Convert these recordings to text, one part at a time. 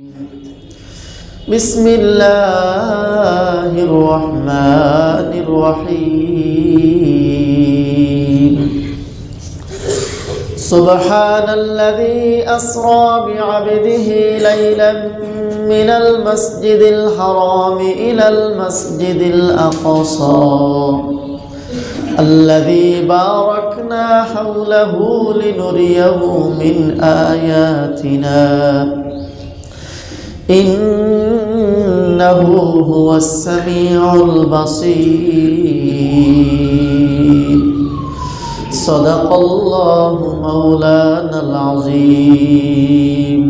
بسم الله الرحمن الرحيم سبحان الذي أسرى بعبده ليلا من المسجد الحرام إلى المسجد الأقصى الذي باركنا حوله لنريه من آياتنا إنه هو السميع البصير صدق الله مولانا العظيم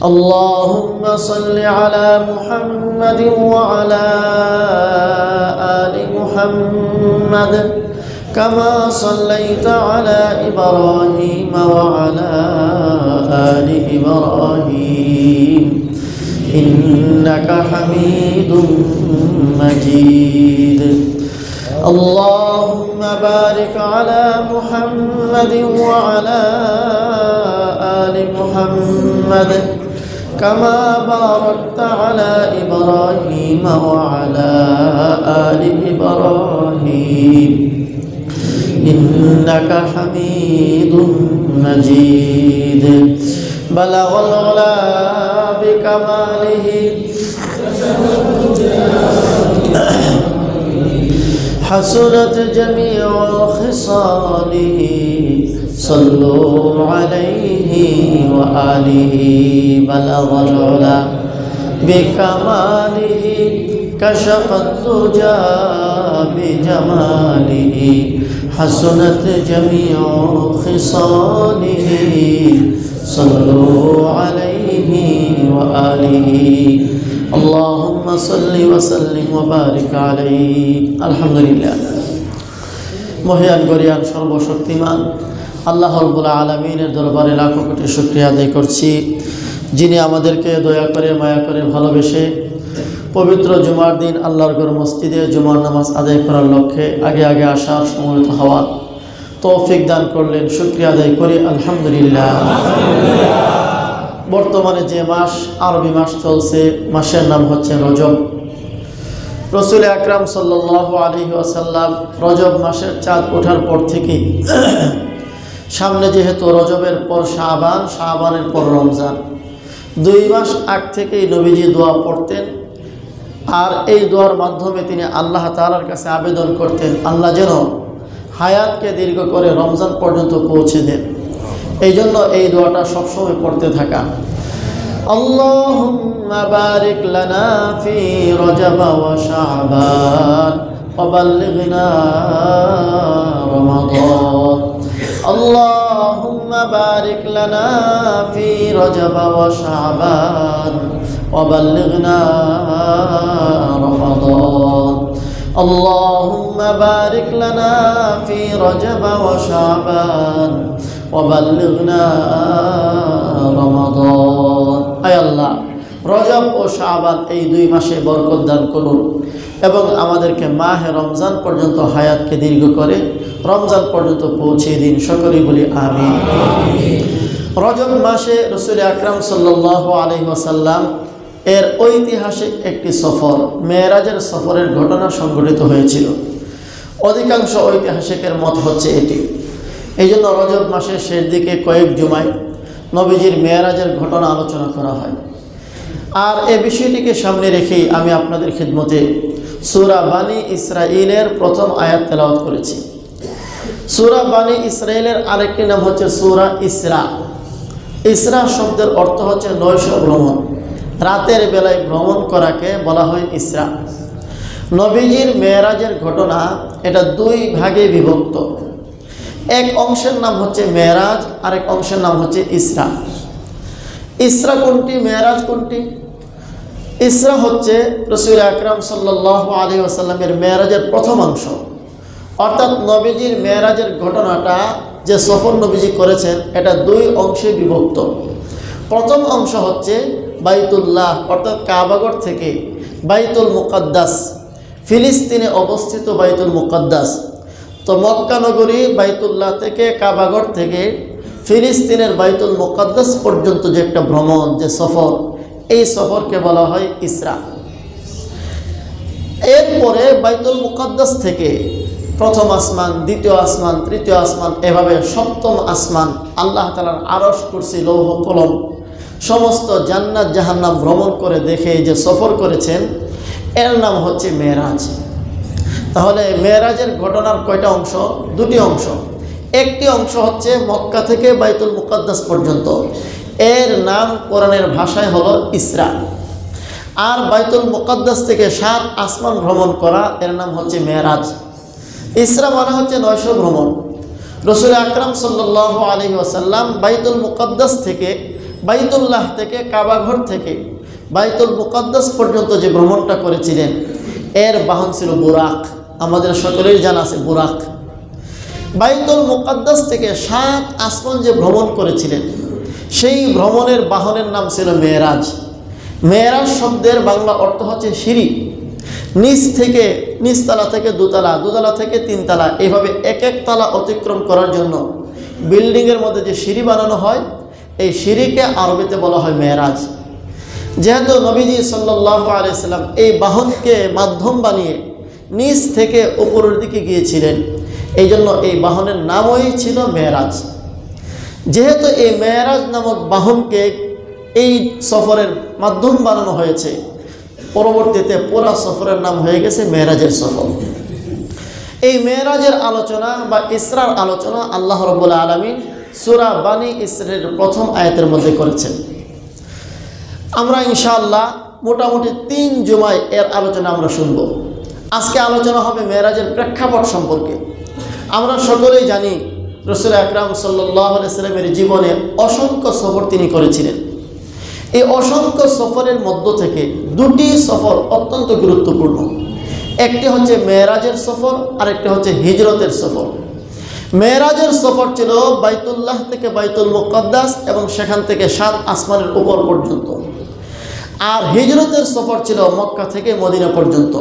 اللهم صل على محمد وعلى آل محمد كما صليت على إبراهيم وعلى آل إبراهيم إنك حميد مجيد اللهم بارك على محمد وعلى آل محمد كما باركت على إبراهيم وعلى آل إبراهيم إنك حميد مجيد بلغ العلا بكماله حسنت جميع خصاله صلوا عليه وآله بلغ العلا بكماله كشف الدجى بجماله حسنت جميع خصاله صلوا عليه وآله اللهم صل وسلم وبارك عليه الحمد لله মহিয়ান গরিয়ান সর্বশক্তিমান আল্লাহ রাব্বুল আলামিনের দরবারে লাখো কোটি শুকরিয়া আদায় করছি, যিনি আমাদেরকে দয়া করে মায়া করে ভালোবেসে পবিত্র জুমার দিন আল্লাহর ঘর মসজিদে জুমার নামাজ আদায় করার লক্ষ্যে আগে আগে আসার সমবেত হওয়ার তৌফিক দান করলেন। শুকরিয়া আদায় করি আলহামদুলিল্লাহ। বর্তমানে যে মাস আরবি মাস চলছে, মাসের নাম হচ্ছে রজব। রসুল আকরাম সাল্লাল্লাহু আলাইহি ওয়াসাল্লাম রজব মাসের চাঁদ ওঠার পর থেকে সামনে যেহেতু রজবের পর শাবান, শাবানের পর রমজান, 2 মাস আগ থেকেই নবীজি দোয়া পড়তেন। আর এই দোয়ার মাধ্যমে তিনি আল্লাহ তাআলার কাছে আবেদন করতেন আল্লাহ যেন হায়াতকে দীর্ঘ করে রমজান পর্যন্ত পৌঁছে দেন। এই জন্য এই দোয়াটা সবসময় পড়তে থাকা। আল্লাহুম্মা বারিক লানা ফি রজব ওয়া শাবান ওয়া বাল্লিগনা রমাদান আল্লাহুম্মা বারিক লানা ফি রজব ওয়া শাবান ওয়া বাল্লিগনা রমাদান আল্লাহুম্মা বারিক লানা ফি রজব ওয়া শাবান ওয়াবাল্লিগনা রমাদান। আয় আল্লাহ, রজব ও শাবান এই 2 মাসে বরকত দান করুন এবং আমাদেরকে মাহে রমজান পর্যন্ত হায়াতকে দীর্ঘ করে রমজান পর্যন্ত পৌঁছে দিন। সকলেই বলি আমিন। রজব মাসে রাসূল আকরাম সাল্লাল্লাহু আলাইহি ওয়াসাল্লাম এর ঐতিহাসিক একটি সফর, মেরাজের সফরের ঘটনা সংঘটিত হয়েছিল। অধিকাংশ ঐতিহাসিকের মত হচ্ছে এটি। এই জন্য রজব মাসের শেষ দিকে কয়েক জুমায় নবীজির মেরাজের ঘটনা আলোচনা করা হয়। আর এই বিষয়টিকে সামনে রেখেই আমি আপনাদের খিদমতে সূরা বানী ইসরাঈলের প্রথম আয়াত তেলাওয়াত করেছি। সূরা বানী ইসরাঈলের আরেকটি নাম হচ্ছে সূরা ইসরা। ইসরা শব্দের অর্থ হচ্ছে নৈশ ভ্রমণ, রাতের বেলায় ভ্রমণ করাকে বলা হয় ইসরা। নবীজির মেরাজের ঘটনা এটা 2 ভাগে বিভক্ত। এক অংশের নাম হচ্ছে মেরাজ, আরেক অংশের নাম হচ্ছে ইসরা। ইসরা কোনটি, মেরাজ কোনটি? ইসরা হচ্ছে রাসূল আকরাম সাল্লাল্লাহু আলাইহি ওয়াসাল্লামের মেরাজের প্রথম অংশ, অর্থাৎ নবীজির মেরাজের ঘটনাটা যে সফর নবীজি করেছেন এটা 2 অংশে বিভক্ত। প্রথম অংশ হচ্ছে বাইতুল্লাহ অর্থাৎ কাবাগর থেকে বাইতুল মুকাদ্দাস, ফিলিস্তিনে অবস্থিত বাইতুল মুকাদ্দাস। তো মক্কা নগরী বাইতুল্লাহ থেকে কাবাগর থেকে ফিলিস্তিনের বাইতুল মুকাদ্দাস পর্যন্ত যে একটা ভ্রমণ, যে সফর, এই সফরকে বলা হয় ইসরা। এরপরে বাইতুল মুকাদ্দাস থেকে প্রথম আসমান, দ্বিতীয় আসমান, তৃতীয় আসমান, এভাবে সপ্তম আসমান, আল্লাহ তাআলার আরশ, কুরসি, লৌহ কলম সমস্ত জান্নাত জাহান্নাম ভ্রমণ করে দেখে যে সফর করেছেন, এর নাম হচ্ছে মেরাজ। তাহলে মেরাজের ঘটনার কয়টা অংশ? দুটি অংশ। একটি অংশ হচ্ছে মক্কা থেকে বাইতুল মুকাদ্দাস পর্যন্ত, এর নাম কোরআনের ভাষায় হলো ইসরা। আর বাইতুল মুকাদ্দাস থেকে 7 আসমান ভ্রমণ করা, এর নাম হচ্ছে মেরাজ। ইসরা মানে হচ্ছে 900 ভ্রমণ। রাসূল আকরাম সাল্লাল্লাহু আলাইহি ওয়াসাল্লাম বাইতুল মুকাদ্দাস থেকে, বাইতুল্লাহ থেকে, কাবাঘর থেকে বাইতুল মুকাদ্দাস পর্যন্ত যে ভ্রমণটা করেছিলেন, এর বাহন ছিল বুরাক। আমাদের সকলের জানা আছে বুরাক। বাইতুল মুকাদ্দাস থেকে 7 আসমান যে ভ্রমণ করেছিলেন, সেই ভ্রমণের বাহনের নাম ছিল মেরাজ। মেরাজ শব্দের বাংলা অর্থ হচ্ছে সিঁড়ি। নিচতলা থেকে দোতলা, দোতলা থেকে 3 তলা, এইভাবে এক এক তলা অতিক্রম করার জন্য বিল্ডিংয়ের মধ্যে যে সিঁড়ি বানানো হয়, এই সিঁড়িকে আরবিতে বলা হয় মেরাজ। যেহেতু নবীজি সাল্লাল্লাহু আলাইহি সাল্লাম এই বাহনকে মাধ্যম বানিয়ে নিচ থেকে উপরের দিকে গিয়েছিলেন, এই জন্য এই বাহনের নামই ছিল মেরাজ। যেহেতু এই মেরাজ নামক বাহনকে এই সফরের মাধ্যম বানানো হয়েছে, পরবর্তীতে পুরা সফরের নাম হয়ে গেছে মেরাজের সফর। এই মেরাজের আলোচনা বা ইসরার আলোচনা আল্লাহ রাব্বুল আলামিন সূরা বানী ইসরাইলের প্রথম আয়াতের মধ্যে করেছেন। আমরা ইনশাআল্লাহ মোটামুটি 3 জুমায় এর আলোচনা আমরা শুনব। আজকে আলোচনা হবে মেরাজের প্রেক্ষাপট সম্পর্কে। আমরা সকলেই জানি রাসূল আকরাম সাল্লাল্লাহু আলাইহি সাল্লামের জীবনে অসংখ্য সফর তিনি করেছিলেন। এই অসংখ্য সফরের মধ্য থেকে 2টি সফর অত্যন্ত গুরুত্বপূর্ণ। একটি হচ্ছে মেরাজের সফর, আর একটি হচ্ছে হিজরতের সফর। মেরাজের সফর ছিল বাইতুল্লাহ থেকে বাইতুল মুকাদ্দাস এবং সেখান থেকে 7 আসমানের উপর পর্যন্ত। আর হিজরতের সফর ছিল মক্কা থেকে মদিনা পর্যন্ত।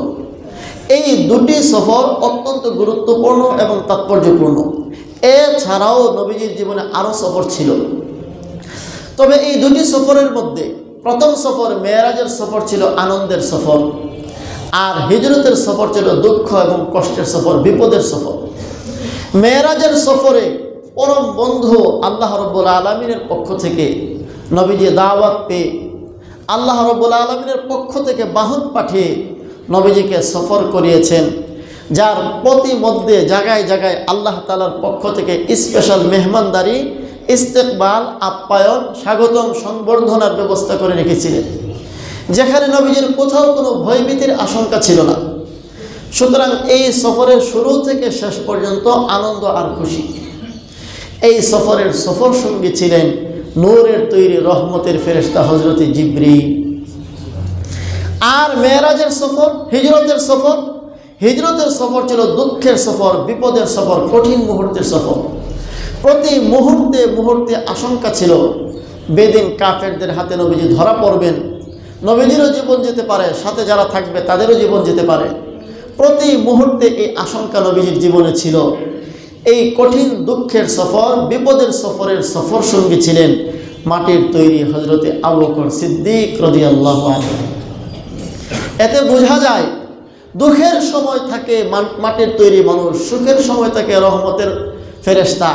এই 2টি সফর অত্যন্ত গুরুত্বপূর্ণ এবং তাৎপর্যপূর্ণ। এছাড়াও নবীজির জীবনে আরও সফর ছিল। তবে এই 2টি সফরের মধ্যে প্রথম সফর মেরাজের সফর ছিল আনন্দের সফর, আর হিজরতের সফর ছিল দুঃখ এবং কষ্টের সফর, বিপদের সফর। মেরাজের সফরে পরম বন্ধু আল্লাহ রাব্বুল আলামিনের পক্ষ থেকে নবীজি দাওয়াত পেয়ে আল্লাহ রাব্বুল আলামিনের পক্ষ থেকে বাহন পাঠিয়ে নবীজিকে সফর করিয়েছেন, যার প্রতি মধ্যে জায়গায় জায়গায় আল্লাহ তাআলার পক্ষ থেকে স্পেশাল মেহমানদারি, ইস্তেকবাল, আপ্যায়ন, স্বাগতম, সংবর্ধনার ব্যবস্থা করে রেখেছিলেন, যেখানে নবীজির কোথাও কোনো ভয়ভীতির আশঙ্কা ছিল না। সুতরাং এই সফরের শুরু থেকে শেষ পর্যন্ত আনন্দ আর খুশি। এই সফরের সফর সঙ্গী ছিলেন নূরের তৈরি রহমতের ফেরেশতা হযরত জিবরীল। আর মেরাজের সফর, হিজরতের সফর ছিল দুঃখের সফর, বিপদের সফর, কঠিন মুহূর্তের সফর। প্রতি মুহূর্তে মুহূর্তে আশঙ্কা ছিল বেদিন কাফেরদের হাতে নবীজি ধরা পড়বেন, নবীজিরও জীবন যেতে পারে, সাথে যারা থাকবে তাদেরও জীবন যেতে পারে। প্রতি মুহূর্তে এই আশঙ্কা নবীজির জীবনে ছিল। এই কঠিন দুঃখের সফর, বিপদের সফরের সফর সঙ্গী ছিলেন মাটির তৈরি হযরতে আবু বকর সিদ্দিক রাদিয়াল্লাহু আনহু। এতে বোঝা যায় দুঃখের সময় থাকে মাটির তৈরি মানুষ, সুখের সময় থাকে রহমতের ফেরেশতা।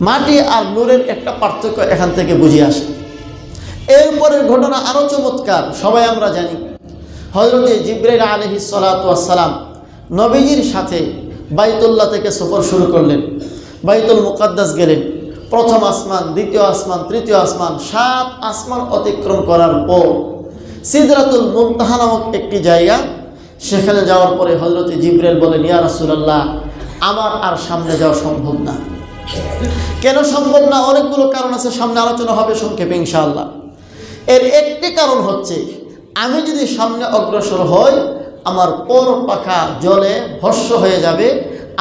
মাটি আর নূরের একটা পার্থক্য এখান থেকে বুঝে আসে। এরপরের ঘটনা আরও চমৎকার, সবাই আমরা জানি। হযরতে জিবরাইল আলাইহিস সালাতু ওয়াস সালাম নবীজির সাথে বাইতুল্লাহ থেকে সফর শুরু করলেন, বাইতুল মুকাদ্দাস গেলেন। প্রথম আসমান, দ্বিতীয় আসমান, তৃতীয় আসমান, 7 আসমান অতিক্রম করার পর সিদরাতুল মুনতাহা নামক একটি জায়গা, সেখানে যাওয়ার পরে হযরতে জিবরাইল বলেন, ইয়া রাসূলুল্লাহ, আমার আর সামনে যাওয়া সম্ভব না। কেন সম্ভব না? অনেকগুলো কারণ আছে, সামনে আলোচনা হবে সংক্ষেপে ইনশাআল্লাহ। এর একটি কারণ হচ্ছে, আমি যদি সামনে অগ্রসর হই, আমার পর পাখা জলে ভস্ম হয়ে যাবে,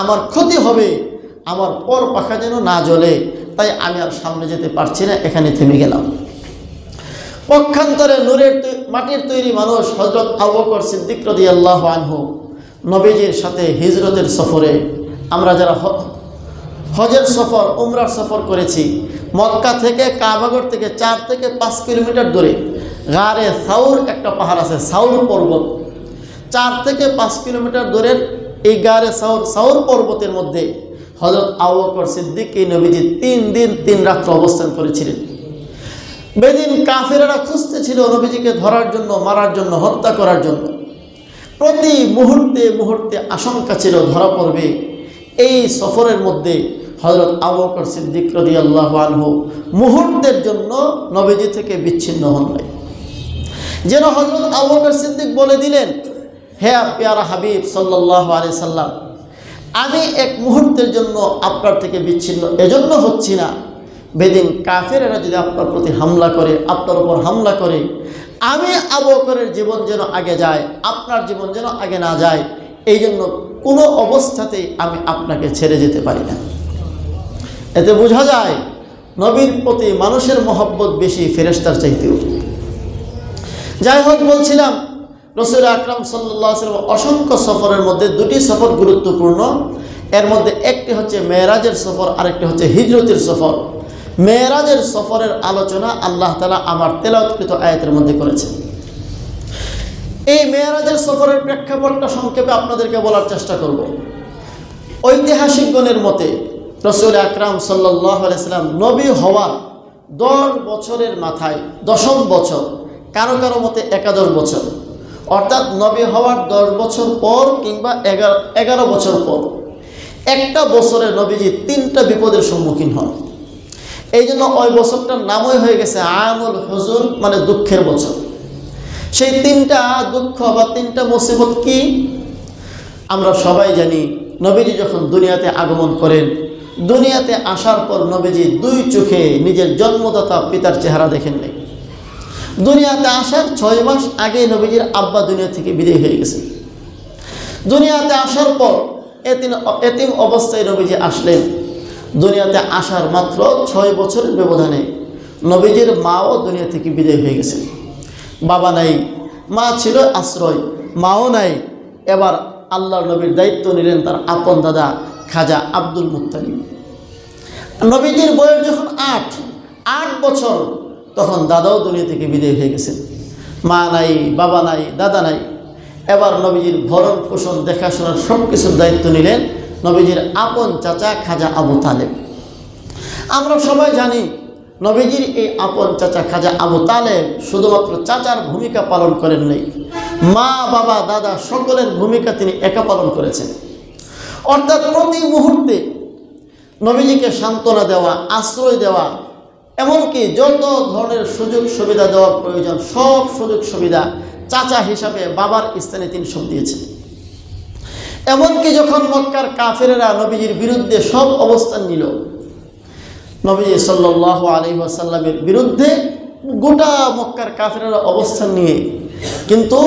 আমার ক্ষতি হবে, আমার পর পাখা যেন না জ্বলে, তাই আমি আর সামনে যেতে পারছি না, এখানে থেমে গেলাম। পক্ষান্তরে মাটির তৈরি মানুষ হযরত আবু বকর সিদ্দিক রাদিয়াল্লাহু আনহু নবীজির সাথে হিজরতের সফরে, আমরা যারা হজের সফর, উমরার সফর করেছি। মক্কা থেকে কাবাগর থেকে 4 থেকে 5 কিলোমিটার দূরে গারে সাউর একটা পাহাড় আছে, সাউর পর্বত। 4 থেকে 5 কিলোমিটার দূরের এই গারে সাউর পর্বতের মধ্যে হযরত আবু বকর সিদ্দিক এই নবীজি 3 দিন 3 রাত অবস্থান করেছিলেন। বেদিন কাফেররা খুঁজতে ছিল নবীজিকে ধরার জন্য, মারার জন্য, হত্যা করার জন্য। প্রতি মুহূর্তে মুহূর্তে আশঙ্কা ছিল ধরা পড়বে। এই সফরের মধ্যে হযরত আবু বকর সিদ্দিক রাদিয়াল্লাহু আনহু মুহূর্তের জন্য নবীজি থেকে বিচ্ছিন্ন হন নাই। যেন হযরত আবু বকর সিদ্দিক বলে দিলেন, হে প্যারা হাবিব সাল্লাল্লাহু আলাইহি সাল্লাম, আমি এক মুহূর্তের জন্য আপনার থেকে বিচ্ছিন্ন এজন্য হচ্ছি না, বেদিন কাফেরেরা যদি আপনার প্রতি হামলা করে, আপনার উপর হামলা করে, আমি আবু বকরের জীবন যেন আগে যায়, আপনার জীবন যেন আগে না যায়, এই জন্য কোনো অবস্থাতেই আমি আপনাকে ছেড়ে যেতে পারি না। এতে বোঝা যায় নবীর প্রতি মানুষের মহব্বত বেশি ফেরেশতার চাইতেও। যাই হোক, বলছিলাম রাসূল আকরাম সাল্লাল্লাহু আলাইহি ওয়াসাল্লাম অসংখ্য সফরের মধ্যে 2টি সফর গুরুত্বপূর্ণ। এর মধ্যে একটি হচ্ছে মেরাজের সফর, আরেকটি হচ্ছে হিজরতের সফর। মেরাজের সফরের আলোচনা আল্লাহ তাআলা আমার তেলাওয়াতকৃত আয়াতের মধ্যে করেছেন। এই মেরাজের সফরের প্রেক্ষাপটটা সংক্ষেপে আপনাদেরকে বলার চেষ্টা করব। ঐতিহাসিকগণের মতে রাসূল আকরাম সাল্লাল্লাহু আলাইহি ওয়াসাল্লাম নবী হওয়ার 10 বছরের মাথায় 10ম বছর, কারো কারো মতে 11 বছর, অর্থাৎ নবী হওয়ার 10 বছর পর কিংবা 11 বছর পর একটা বছরে নবীজি 3টা বিপদের সম্মুখীন হন। এই জন্য ওই বছরটার নামই হয়ে গেছে আমুল হুজুন, মানে দুঃখের বছর। সেই 3টা দুঃখ বা 3টা মুসিবত কি আমরা সবাই জানি। নবীজি যখন দুনিয়াতে আগমন করেন, দুনিয়াতে আসার পর নবীজি 2 চোখে নিজের জন্মদাতা পিতার চেহারা দেখেন নাই। দুনিয়াতে আসার 6 মাস আগে নবীজির আব্বা দুনিয়া থেকে বিদায় হয়ে গেছে। দুনিয়াতে আসার পর এতিম অবস্থায় নবীজি আসলেন। দুনিয়াতে আসার মাত্র 6 বছরের ব্যবধানে নবীজির মাও দুনিয়া থেকে বিদায় হয়ে গেছেন। বাবা নাই, মা ছিল আশ্রয়, মাও নাই। এবার আল্লাহর নবীর দায়িত্ব নিলেন তার আপন দাদা খাজা আব্দুল মুত্তালিব। নবীজির বয়স যখন 8 বছর, তখন দাদাও দুনিয়া থেকে বিদায় হয়ে গেছেন। মা নাই, বাবা নাই, দাদা নাই। এবার নবীজির ভরণ পোষণ, দেখাশোনার সব কিছুর দায়িত্ব নিলেন নবীজির আপন চাচা খাজা আবু তালেব। আমরা সবাই জানি নবীজির এই আপন চাচা খাজা আবু তালেব শুধুমাত্র চাচার ভূমিকা পালন করেন নাই, মা, বাবা, দাদা সকলের ভূমিকা তিনি একা পালন করেছেন। অর্থাৎ প্রতি মুহূর্তে নবীজিকে সান্ত্বনা দেওয়া, আশ্রয় দেওয়া, এমনকি যত ধরনের সুযোগ সুবিধা দেওয়ার প্রয়োজন সব সুযোগ সুবিধা চাচা হিসাবে বাবার স্থানে তিনি সব দিয়েছেন। এমনকি যখন মক্কার কাফেরেরা নবীজির বিরুদ্ধে সব অবস্থান নিল, নবীজি সাল্লাল্লাহু আলাইহি ওয়াসাল্লামের বিরুদ্ধে গোটা মক্কার কাফেরেরা অবস্থান নিয়ে, কিন্তু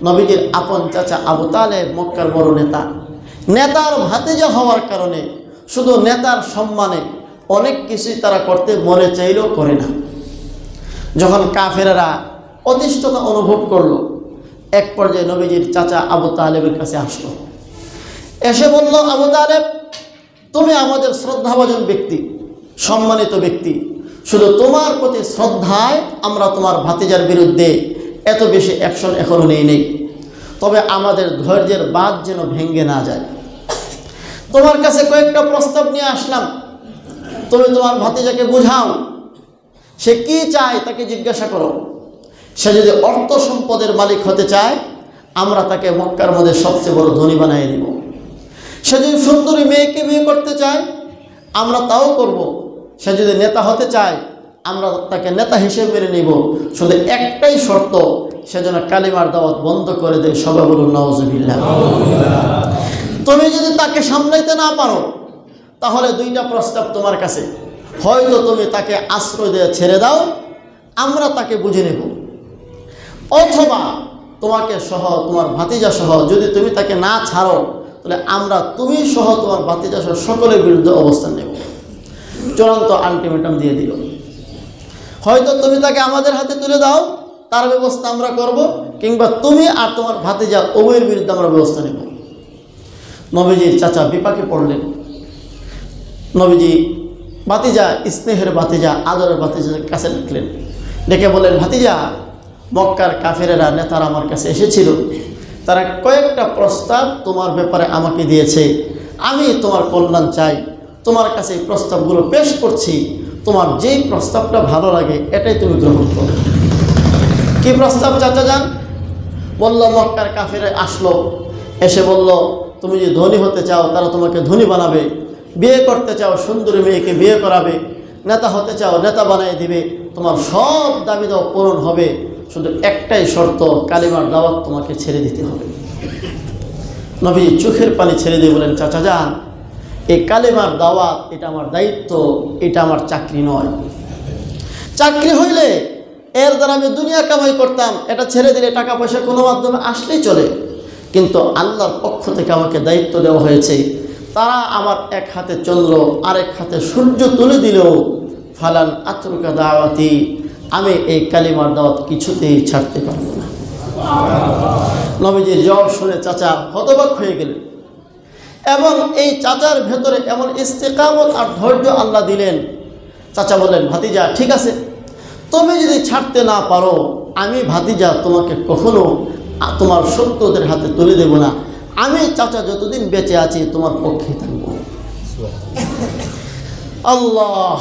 নবীজির আপন চাচা আবু তালেব মক্কার বড় নেতা, নেতার ভাতিজা হওয়ার কারণে শুধু নেতার সম্মানে অনেক কিছুই তারা করতে মনে চাইলেও করে না। যখন কাফেরেরা অতিষ্ঠতা অনুভব করলো, এক পর্যায়ে নবীজির চাচা আবু তালেবের কাছে আসলো, এসে বলল, আবু তালেব, তুমি আমাদের শ্রদ্ধাভাজন ব্যক্তি, সম্মানিত ব্যক্তি, শুধু তোমার প্রতি শ্রদ্ধায় আমরা তোমার ভাতিজার বিরুদ্ধে এত বেশি অ্যাকশন এখনো নেই। তবে আমাদের ধৈর্যের বাঁধ যেন ভেঙে না যায়। তোমার কাছে কয়েকটা প্রস্তাব নিয়ে আসলাম, তুমি তোমার ভাতিজাকে বুঝাও, সে কি চায় তাকে জিজ্ঞাসা করো। সে যদি অর্থ সম্পদের মালিক হতে চায়, আমরা তাকে মক্কার মধ্যে সবচেয়ে বড় ধনী বানিয়ে দিব। সে যদি সুন্দরী মেয়েকে বিয়ে করতে চায়, আমরা তাও করব। সে যদি নেতা হতে চায়, আমরা তাকে নেতা হিসেবে মেনে নিব। শুধু একটাই শর্ত, সে যেন কালিমার দাওয়াত বন্ধ করে দেয়। সবাই বলুন নাউজুবিল্লাহ। তুমি যদি তাকে সামলাইতে না পারো, তাহলে 2টা প্রস্তাব তোমার কাছে। হয়তো তুমি তাকে আশ্রয় দিয়ে ছেড়ে দাও, আমরা তাকে বুঝে নেব, অথবা তোমাকে সহ, তোমার ভাতিজা সহ যদি তুমি তাকে না ছাড়ো, তাহলে আমরা তুমি সহ তোমার ভাতিজা সহ সকলের বিরুদ্ধে অবস্থান নেব। চূড়ান্ত আলটিমেটাম দিয়ে দিল। হয়তো তুমি তাকে আমাদের হাতে তুলে দাও, তার ব্যবস্থা আমরা করব, কিংবা তুমি আর তোমার ভাতিজা উভয়ের বিরুদ্ধে আমরা ব্যবস্থা নেব। নবীজির চাচা বিপাকে পড়লেন। নবীজি ভাতিজা, স্নেহের ভাতিজা, আদরের ভাতিজার কাছে ডাকলেন, ডেকে বলেন, ভাতিজা, মক্কার কাফেরেরা নেতারা আমার কাছে এসেছিল, তারা কয়েকটা প্রস্তাব তোমার ব্যাপারে আমাকে দিয়েছে, আমি তোমার কল্যাণ চাই, তোমার কাছে এই প্রস্তাবগুলো পেশ করছি, তোমার যেই প্রস্তাবটা ভালো লাগে এটাই তুমি গ্রহণ করো। কি প্রস্তাব চাচা যান? বলল, মক্কার কাফেরে আসলো, এসে বলল, তুমি যদি ধনী হতে চাও তারা তোমাকে ধনী বানাবে, বিয়ে করতে চাও সুন্দরী মেয়েকে বিয়ে করাবে, নেতা হতে চাও নেতা বানিয়ে দিবে, তোমার সব দাবি দাওয়া পূরণ হবে, শুধু একটাই শর্ত, কালিমার দাওয়াত তোমাকে ছেড়ে দিতে হবে। নবী চোখের পানি ছেড়ে দিয়ে বলেন, চাচা যান, এই কালিমার দাওয়াত এটা আমার দায়িত্ব, এটা আমার চাকরি নয়। চাকরি হইলে এর দ্বারা আমি দুনিয়া কামাই করতাম, এটা ছেড়ে দিলে টাকা পয়সা কোনো মাধ্যমে আসলেই চলে, কিন্তু আল্লাহর পক্ষ থেকে আমাকে দায়িত্ব দেওয়া হয়েছে, তারা আমার এক হাতে চন্দ্র আরেক হাতে সূর্য তুলে দিলেও ফালান আতরুকা দাওয়াতি, আমি এই কালিমার দাওয়াত কিছুতেই ছাড়তে পারব না। নবীজির জবাব শুনে চাচা হতবাক হয়ে গেলেন, এবং এই চাচার ভেতরে এমন ইস্তেকামত আর ধৈর্য আল্লাহ দিলেন। চাচা বলেন, ভাতিজা ঠিক আছে, তুমি যদি ছাড়তে না পারো, আমি ভাতিজা তোমাকে কখনো তোমার শত্রুদের হাতে তুলে দেব না, আমি চাচা যতদিন বেঁচে আছি তোমার পক্ষে থাকবো। আল্লাহ,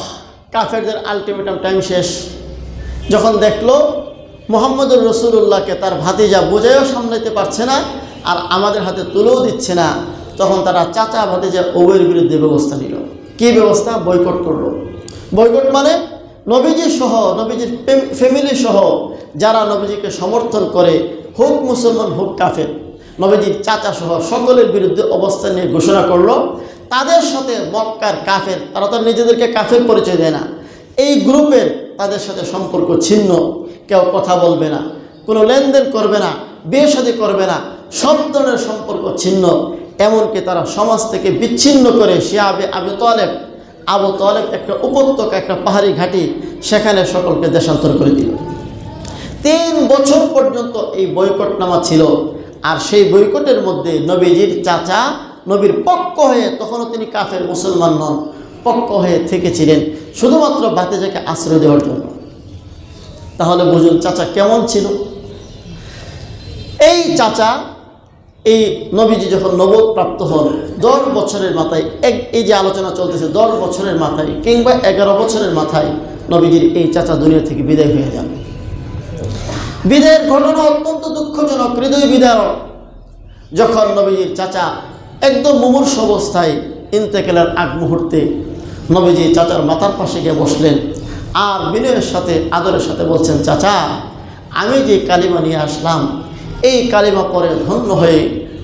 কাফেরদের আলটিমেটাম টাইম শেষ। যখন দেখলো মুহাম্মদুর রাসূলুল্লাহকে তার ভাতিজা বোঝাইও সামলাইতে পারছে না আর আমাদের হাতে তুলেও দিচ্ছে না, তখন তারা চাচা ভাতিজা উভয়ের বিরুদ্ধে ব্যবস্থা নিল। কি ব্যবস্থা? বয়কট করলো। বয়কট মানে নবীজি সহ, নবীজির ফ্যামিলি সহ যারা নবীজিকে সমর্থন করে, হোক মুসলমান হোক কাফের, নবীজির চাচা সহ সকলের বিরুদ্ধে অবস্থান নিয়ে ঘোষণা করলো, তাদের সাথে মক্কার কাফের, তারা তো নিজেদেরকে কাফের পরিচয় দেয় না, এই গ্রুপের তাদের সাথে সম্পর্ক ছিন্ন, কেউ কথা বলবে না, কোনো লেনদেন করবে না, বিয়ে শাদী করবে না, সব ধরনের সম্পর্ক ছিন্ন। এমনকি তারা সমাজ থেকে বিচ্ছিন্ন করে আবু তালেব একটা উপত্যকা, একটা পাহাড়ি ঘাঁটি, সেখানে সকলকে দেশান্তর করে দিল। 3 বছর পর্যন্ত এই বয়কটনামা ছিল। আর সেই বয়কটের মধ্যে নবীজির চাচা নবীর পক্ষ হয়ে, তখনও তিনি কাফের মুসলমান নন, পক্ষ হয়ে থেকেছিলেন শুধুমাত্র ভাতিজাকে আশ্রয় দেওয়ার জন্য। তাহলে বুঝুন চাচা কেমন ছিল। এই চাচা, এই নবীজি যখন নবুয়ত প্রাপ্ত হন 10 বছরের মাথায়, এই যে আলোচনা চলতেছে 10 বছরের মাথায় কিংবা 11 বছরের মাথায় নবীজির এই চাচা দুনিয়া থেকে বিদায় হয়ে যান। বিদায়ের ঘটনা অত্যন্ত দুঃখজনক, হৃদয় বিদারক। যখন নবীজির চাচা একদম মুমূর্ষ অবস্থায় ইন্তেকালের আগ মুহূর্তে নবীজি চাচার মাথার পাশে গিয়ে বসলেন আর বিনয়ের সাথে, আদরের সাথে বলছেন, চাচা, আমি যে কালিমা নিয়ে আসলাম, এই কালিমা পরে ধন্য হয়ে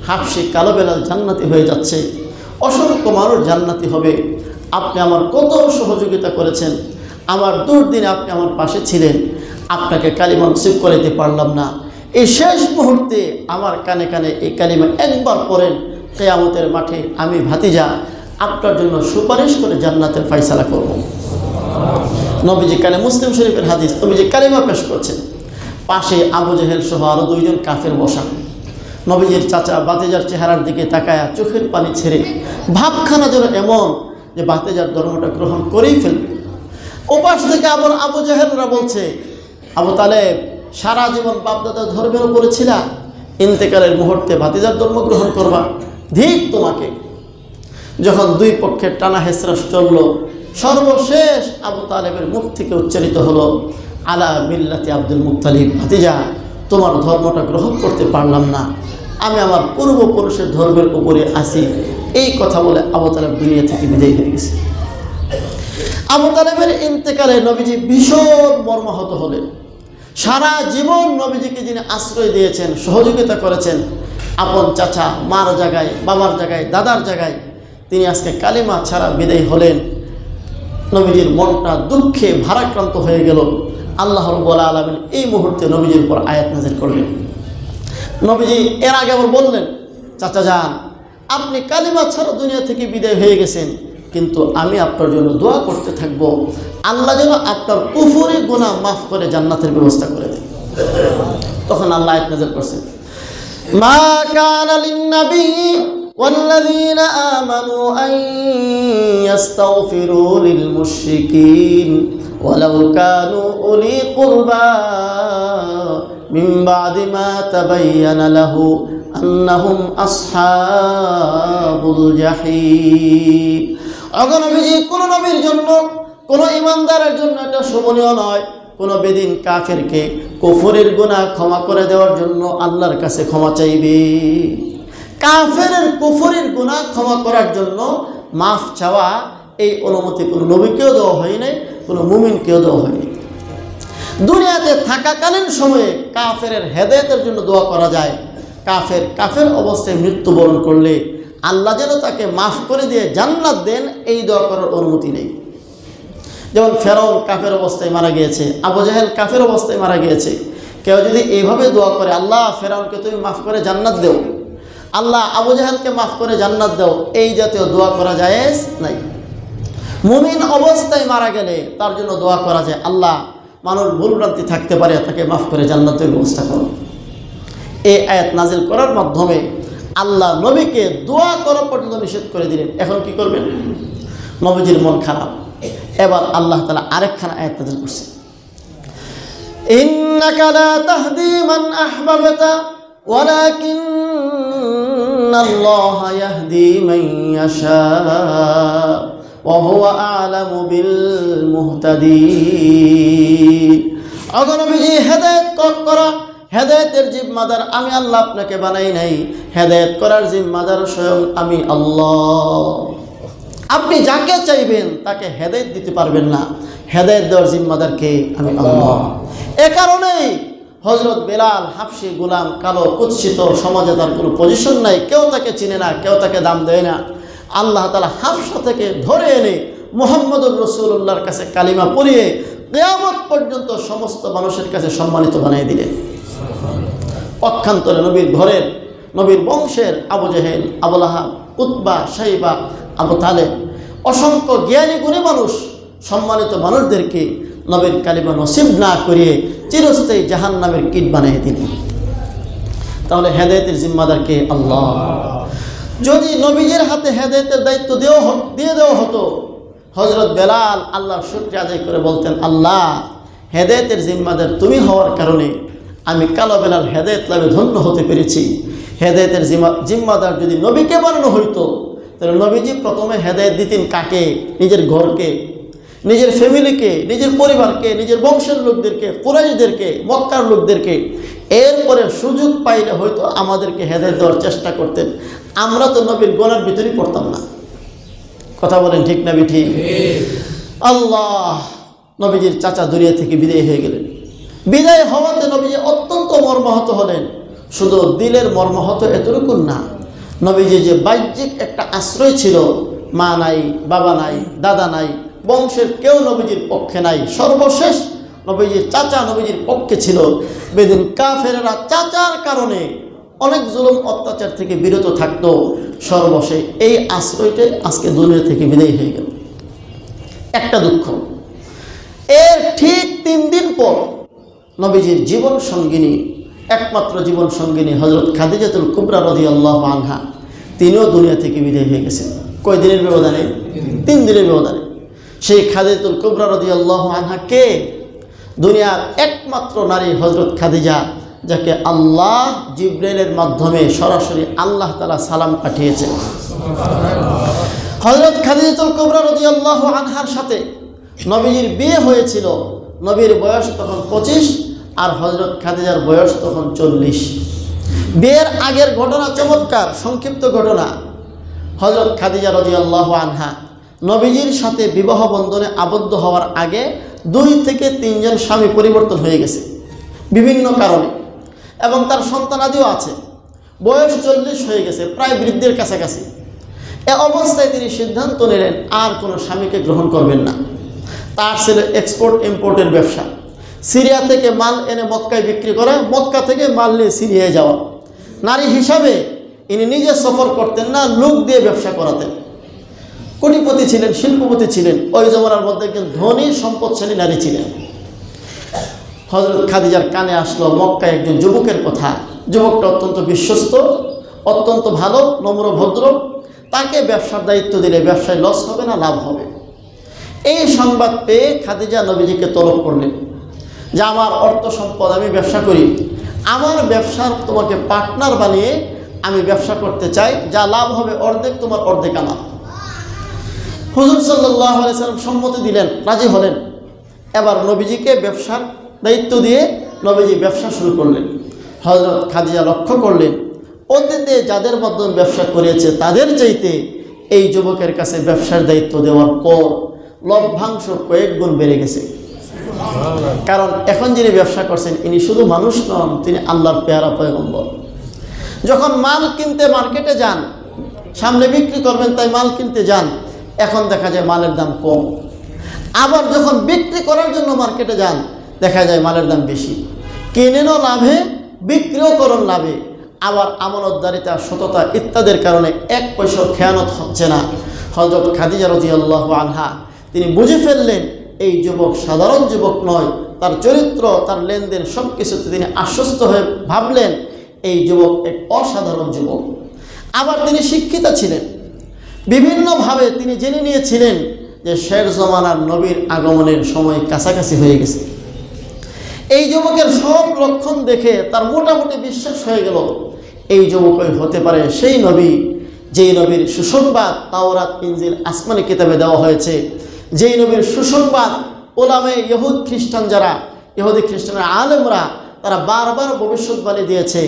হাফসি কালো বেলাল জান্নাতি হয়ে যাচ্ছে, অসংখ্য মানুষ জান্নাতি হবে। আপনি আমার কত সহযোগিতা করেছেন, আমার দুর্দিনে আপনি আমার পাশে ছিলেন, আপনাকে কালিমা নসিব করে দিতে পারলাম না। এই শেষ মুহূর্তে আমার কানে কানে এই কালিমা একবার পড়েন, কিয়ামতের মাঠে আমি ভাতিজা আপনার জন্য সুপারিশ করে জান্নাতের ফয়সালা করব। নবীজি কানে, মুসলিম শরীফের হাদিস, নবীজি কালিমা পেশ করছেন, পাশে আবু জেহেল সহ আরও 2 জন কাফের বসা। নবীজির চাচা ভাতিজার চেহারার দিকে তাকায়া চোখের পানি ছেড়ে, ভাবখানা যেন এমন যে ভাতিজার ধর্মটা গ্রহণ করেই ফেলবে। ওপাশ থেকে আবার আবু জেহেলরা বলছে, আবু তালেব, সারা জীবন বাপদাদার ধর্মের উপরে ছিলা, ইন্তেকালের মুহূর্তে ভাতিজার ধর্ম গ্রহণ করবা, ধিক তোমাকে। যখন 2 পক্ষের টানা হেসরা চলল, সর্বশেষ আবু তালেবের মুখ থেকে উচ্চারিত হলো, আলা মিল্লাতি আব্দুল মুত্তালিব, ভাতিজা, তোমার ধর্মটা গ্রহণ করতে পারলাম না, আমি আমার পূর্বপুরুষের ধর্মের উপরে আসি। এই কথা বলে আবু তালেব দুনিয়া থেকে বিদায় হয়ে গেছে। আবু তালেবের ইন্তেকালে নবীজি ভীষণ মর্মাহত হলেন। সারা জীবন নবীজিকে যিনি আশ্রয় দিয়েছেন, সহযোগিতা করেছেন, আপন চাচা, মার জায়গায়, বাবার জায়গায়, দাদার জায়গায়, তিনি আজকে কালিমা ছাড়া বিদায় হলেন। নবীজির মনটা দুঃখে ভারাক্রান্ত হয়ে গেল। আল্লাহ রাব্বুল আলামিন এই মুহূর্তে নবীজির উপর আয়াত নাযিল করলেন। নবীজি এর আগে আবার বললেন, চাচা যান, আপনি কালিমা ছাড়া দুনিয়া থেকে বিদায় হয়ে গেছেন, কিন্তু আমি আপনার জন্য দোয়া করতে থাকব, আল্লাহ যেন আপনার কুফরি গুনাহ মাফ করে জান্নাতের ব্যবস্থা করে দেন। তখন আল্লাহ আয়াত নাযিল করছেন, মা কানা লিন-নবী والذين آمنوا أن يستغفروا للمشركين ولو كانوا أولي قربى من بعد ما تبين له أنهم أصحاب الجحيم। أغنى بيجي كل نبير جنة কোন ইমানদারের জন্য এটা শোভনীয় নয় কোন বেদিন কাফেরকে কুফরের গুনাহ ক্ষমা করে দেওয়ার জন্য আল্লাহর কাছে ক্ষমা চাইবে। কাফেরের কুফরের গুনাহ ক্ষমা করার জন্য মাফ চাওয়া এই অনুমতি কোনো নবীকেও দেওয়া হয় নাই, কোনো মুমিনকেও দেওয়া হয়নি। দুনিয়াতে থাকাকালীন সময়ে কাফেরের হেদায়েতের জন্য দোয়া করা যায়। কাফের অবস্থায় মৃত্যুবরণ করলে আল্লাহ যেন তাকে মাফ করে দিয়ে জান্নাত দেন, এই দোয়া করার অনুমতি নেই। যেমন ফেরাউন কাফের অবস্থায় মারা গিয়েছে, আবু জাহেল কাফের অবস্থায় মারা গিয়েছে। কেউ যদি এইভাবে দোয়া করে, আল্লাহ ফেরাউনকে তুমি মাফ করে জান্নাত দেও, আল্লাহ আবু জাহেলকে মাফ করে জান্নাত দাও, এই জাতীয় দোয়া করা জায়েজ নাই। মুমিন অবস্থায় মারা গেলে তার জন্য দোয়া করা যায়, আল্লাহ মানুষ ভুলভ্রান্তি থাকতে পারে, তাকে মাফ করে জান্নাতের ব্যবস্থা করো। এই আয়াত নাজিল করার মাধ্যমে আল্লাহ নবীকে দোয়া করা পর্যন্ত নিষেধ করে দিলেন। এখন কি করবেন? নবীজির মন খারাপ। এবার আল্লাহ তাআলা আরেকখানা আয়াত নাজিল করছে, ইন্নাকা লা তাহদি মান আহবাবতা ওয়ালাকিন্নাল্লাহা ইয়াহদি মান ইয়াশা ওয়া হুয়া আ'লামু বিল মুহতাদিন। নবীজি হেদায়েত করা, হেদায়েতের জিম্মাদার আমি আল্লাহ, আপনাকে বানাই নাই। হেদায়েত করার জিম্মাদার স্বয়ং আমি আল্লাহ। আপনি যাকে চাইবেন তাকে হেদায়েত দিতে পারবেন না, হেদায়েত দেওয়ার জিম্মাদার কে? আমি আল্লাহ। এ কারণেই হযরত বেলাল হাবশী গোলাম, কালো কুৎসিত, সমাজে তার কোনো পজিশন নাই, কেউ তাকে চিনে না, কেউ তাকে দাম দেয় না। আল্লাহ তাআলা হাবশা থেকে ধরে এনে মুহাম্মদুর রাসূলুল্লাহর কাছে কালিমা পড়িয়ে কিয়ামত পর্যন্ত সমস্ত মানুষের কাছে সম্মানিত বানিয়ে দিলেন। পক্ষান্তরে নবীর ঘরের, নবীর বংশের আবু জেহেল, আবু লাহাব, উতবা, শাইবা, আবু তালেব, অসংখ্য জ্ঞানী গুণী মানুষ, সম্মানিত মানুষদেরকে নবীর কালিমা নসিব না করিয়ে চিরস্থায়ী জাহান্নামের কীট বানিয়ে দিলেন। তাহলে হেদায়েতের জিম্মাদার কে? আল্লাহ। যদি নবীজির হাতে হেদায়েতের দায়িত্ব দিয়ে দেওয়া হতো, হযরত বেলাল আল্লাহর শুকরিয়া আদায় করে বলতেন, আল্লাহ হেদায়েতের জিম্মাদার তুমি হওয়ার কারণে আমি কালো বেলাল হেদায়েত লাভে ধন্য হতে পেরেছি। হেদায়েতের জিম্মাদার যদি নবীকে বানানো হইতো, তাহলে নবীজি প্রথমে হেদায়েত দিতেন কাকে? নিজের ঘরকে, নিজের ফ্যামিলিকে, নিজের পরিবারকে, নিজের বংশের লোকদেরকে, কুরাইশদেরকে, মক্কার লোকদেরকে। এরপরে সুযোগ পাইলে হয়তো আমাদেরকে হেদায়েত দেওয়ার চেষ্টা করতেন। আমরা তো নবীর গোনার ভিতরেই পড়তাম না। কথা বলেন ঠিক না ঠিক? আল্লাহ নবীজির চাচা দুনিয়া থেকে বিদায় হয়ে গেলেন। বিদায় হওয়াতে নবীজি অত্যন্ত মর্মাহত হলেন। শুধু দিলের মর্মাহত এতটুকু না, নবীজি যে বাহ্যিক একটা আশ্রয় ছিল, মা নাই, বাবা নাই, দাদা নাই, বংশের কেউ নবীজির পক্ষে নাই, সর্বশেষ নবীজির চাচা নবীজির পক্ষে ছিল। বেদিন কাফেররা চাচার কারণে অনেক জুলুম অত্যাচার থেকে বিরত থাকতো। সর্বশেষ এই আশ্রয়টাই আজকে দুনিয়া থেকে বিদায় হয়ে গেল। একটা দুঃখ, এর ঠিক 3 দিন পর নবীজির জীবন সঙ্গিনী, একমাত্র জীবন সঙ্গিনী হযরত খাদিজাতুল কুবরা রাদিয়াল্লাহু আনহা, তিনিও দুনিয়া থেকে বিদায় হয়ে গেছেন। কয় দিনের ব্যবধানে? 3 দিনের ব্যবধানে। সেই খাদিজাতুল কুবরা রাদিয়াল্লাহু আনহা কে? দুনিয়ার একমাত্র নারী হযরত খাদিজা, যাকে আল্লাহ জিবরাইলের মাধ্যমে সরাসরি আল্লাহ তাআলা সালাম পাঠিয়েছেন। হযরত খাদিজাতুল কুবরা রাদিয়াল্লাহু আনহার সাথে নবীজির বিয়ে হয়েছিল। নবীর বয়স তখন 25 আর হযরত খাদিজার বয়স তখন 40। বিয়ের আগের ঘটনা চমৎকার, সংক্ষিপ্ত ঘটনা। হযরত খাদিজা রাদিয়াল্লাহু আনহা নবীজির সাথে বিবাহ বন্ধনে আবদ্ধ হওয়ার আগে 2 থেকে 3 জন স্বামী পরিবর্তন হয়ে গেছে বিভিন্ন কারণে, এবং তার সন্তানাদিও আছে। বয়স 40 হয়ে গেছে, প্রায় বৃদ্ধের কাছাকাছি। এ অবস্থায় তিনি সিদ্ধান্ত নিলেন আর কোনো স্বামীকে গ্রহণ করবেন না। তার ছিল এক্সপোর্ট ইম্পোর্টের ব্যবসা, সিরিয়া থেকে মাল এনে মক্কায় বিক্রি করা, মক্কা থেকে মাল নিয়ে সিরিয়ায় যাওয়া। নারী হিসাবে ইনি নিজে সফর করতেন না, লোক দিয়ে ব্যবসা করাতেন। কোটিপতি ছিলেন, শিল্পপতি ছিলেন, ওই জমানার মধ্যে একজন ধনী সম্পদশালী নারী ছিলেন। হযরত খাদিজার কানে আসলো মক্কায় একজন যুবকের কথা। যুবকটা অত্যন্ত বিশ্বস্ত, অত্যন্ত ভালো, নম্র, ভদ্র, তাকে ব্যবসার দায়িত্ব দিলে ব্যবসায় লস হবে না, লাভ হবে। এই সংবাদ পেয়ে খাদিজা নবীজিকে তলব করলেন যে আমার অর্থ সম্পদ, আমি ব্যবসা করি, আমার ব্যবসার তোমাকে পার্টনার বানিয়ে আমি ব্যবসা করতে চাই, যা লাভ হবে অর্ধেক তোমার, অর্ধেক আমার। হুজুর সাল্লাল্লাহু আলাইহি সাল্লাম সম্মতি দিলেন, রাজি হলেন। এবার নবীজিকে ব্যবসার দায়িত্ব দিয়ে নবীজি ব্যবসা শুরু করলেন। হযরত খাদিজা লক্ষ্য করলেন অতীতে যাদের মাধ্যমে ব্যবসা করেছে তাদের চাইতে এই যুবকের কাছে ব্যবসার দায়িত্ব দেওয়ার পর লভ্যাংশ কয়েক গুণ বেড়ে গেছে। কারণ এখন যিনি ব্যবসা করছেন ইনি শুধু মানুষ নন, তিনি আল্লাহর পেয়ারা পয়গম্বর। যখন মাল কিনতে মার্কেটে যান, সামনে বিক্রি করবেন তাই মাল কিনতে যান, এখন দেখা যায় মালের দাম কম। আবার যখন বিক্রি করার জন্য মার্কেটে যান, দেখা যায় মালের দাম বেশি। কিনেনও লাভে, বিক্রিও করুন লাভে। আবার আমানতদারিতা, সততা ইত্যাদির কারণে এক পয়সা খেয়ানত হচ্ছে না। হযরত খাদিজা রাদিয়াল্লাহু আনহা তিনি বুঝে ফেললেন এই যুবক সাধারণ যুবক নয়, তার চরিত্র, তার লেনদেন সব কিছুতে তিনি আশ্বস্ত হয়ে ভাবলেন এই যুবক এক অসাধারণ যুবক। আবার তিনি শিক্ষিতা ছিলেন, বিভিন্নভাবে তিনি জেনে নিয়েছিলেন যে শের জমানার নবীর আগমনের সময় কাছাকাছি হয়ে গেছে। এই যুবকের সব লক্ষণ দেখে তার মোটামুটি বিশ্বাস হয়ে গেল এই যুবকই হতে পারে সেই নবী, যেই নবীর সুসংবাদ তাওরাত, ইনজিল, আসমানি কিতাবে দেওয়া হয়েছে, যেই নবীর সুসংবাদ ওলামে ইহুদ খ্রিস্টান, যারা ইহুদি খ্রিস্টানের আলেমরা, তারা বারবার ভবিষ্যৎবাণী দিয়েছে।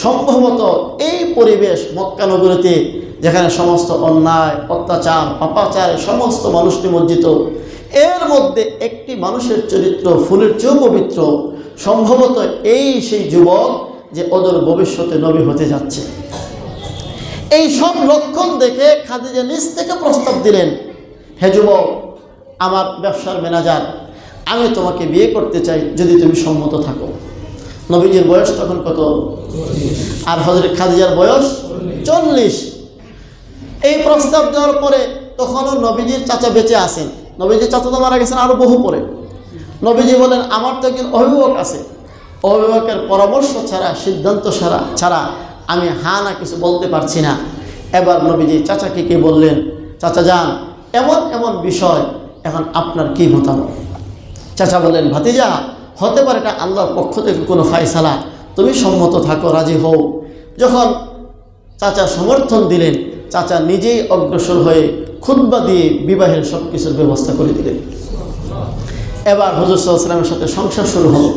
সম্ভবত এই পরিবেশ মক্কা নগরীতে, যেখানে সমস্ত অন্যায়, অত্যাচার, পাপাচার, সমস্ত মানুষ নিমজ্জিত, এর মধ্যে একটি মানুষের চরিত্র ফুলের চেয়েও পবিত্র, সম্ভবত এই সেই যুবক যে ওদের ভবিষ্যতে নবী হতে যাচ্ছে। এই সব লক্ষণ দেখে খাদিজা নিজ থেকে প্রস্তাব দিলেন, হে যুবক, আমার ব্যবসার ম্যানেজার, আমি তোমাকে বিয়ে করতে চাই যদি তুমি সম্মত থাকো। নবীজির বয়স তখন কত? আর হযরত খাদিজার বয়স 40। এই প্রস্তাব দেওয়ার পরে তখনও নবীজির চাচা বেঁচে আছেন। নবীজির চাচা তো মারা গেছেন আরও বহু পরে। নবীজি বলেন আমার তো একজন অভিভাবক আছে, অভিভাবকের পরামর্শ ছাড়া, সিদ্ধান্ত ছাড়া আমি হ্যাঁ না কিছু বলতে পারছি না। এবার নবীজি চাচাকে কে বললেন, চাচা যান, এমন এমন বিষয়, এখন আপনার কি মতামত? চাচা বললেন, ভাতিজা, হতে পারে এটা আল্লাহর পক্ষ থেকে কোনো ফায়সালা, তুমি সম্মত থাকো, রাজি হও। যখন চাচা সমর্থন দিলেন, চাচা নিজেই অগ্রসর হয়ে খুতবা দিয়ে বিবাহের সব কিছুর ব্যবস্থা করে দিলেন। এবার হুজুর সাল্লাল্লাহু আলাইহি ওয়াসাল্লামের সাথে সংসার শুরু হলো।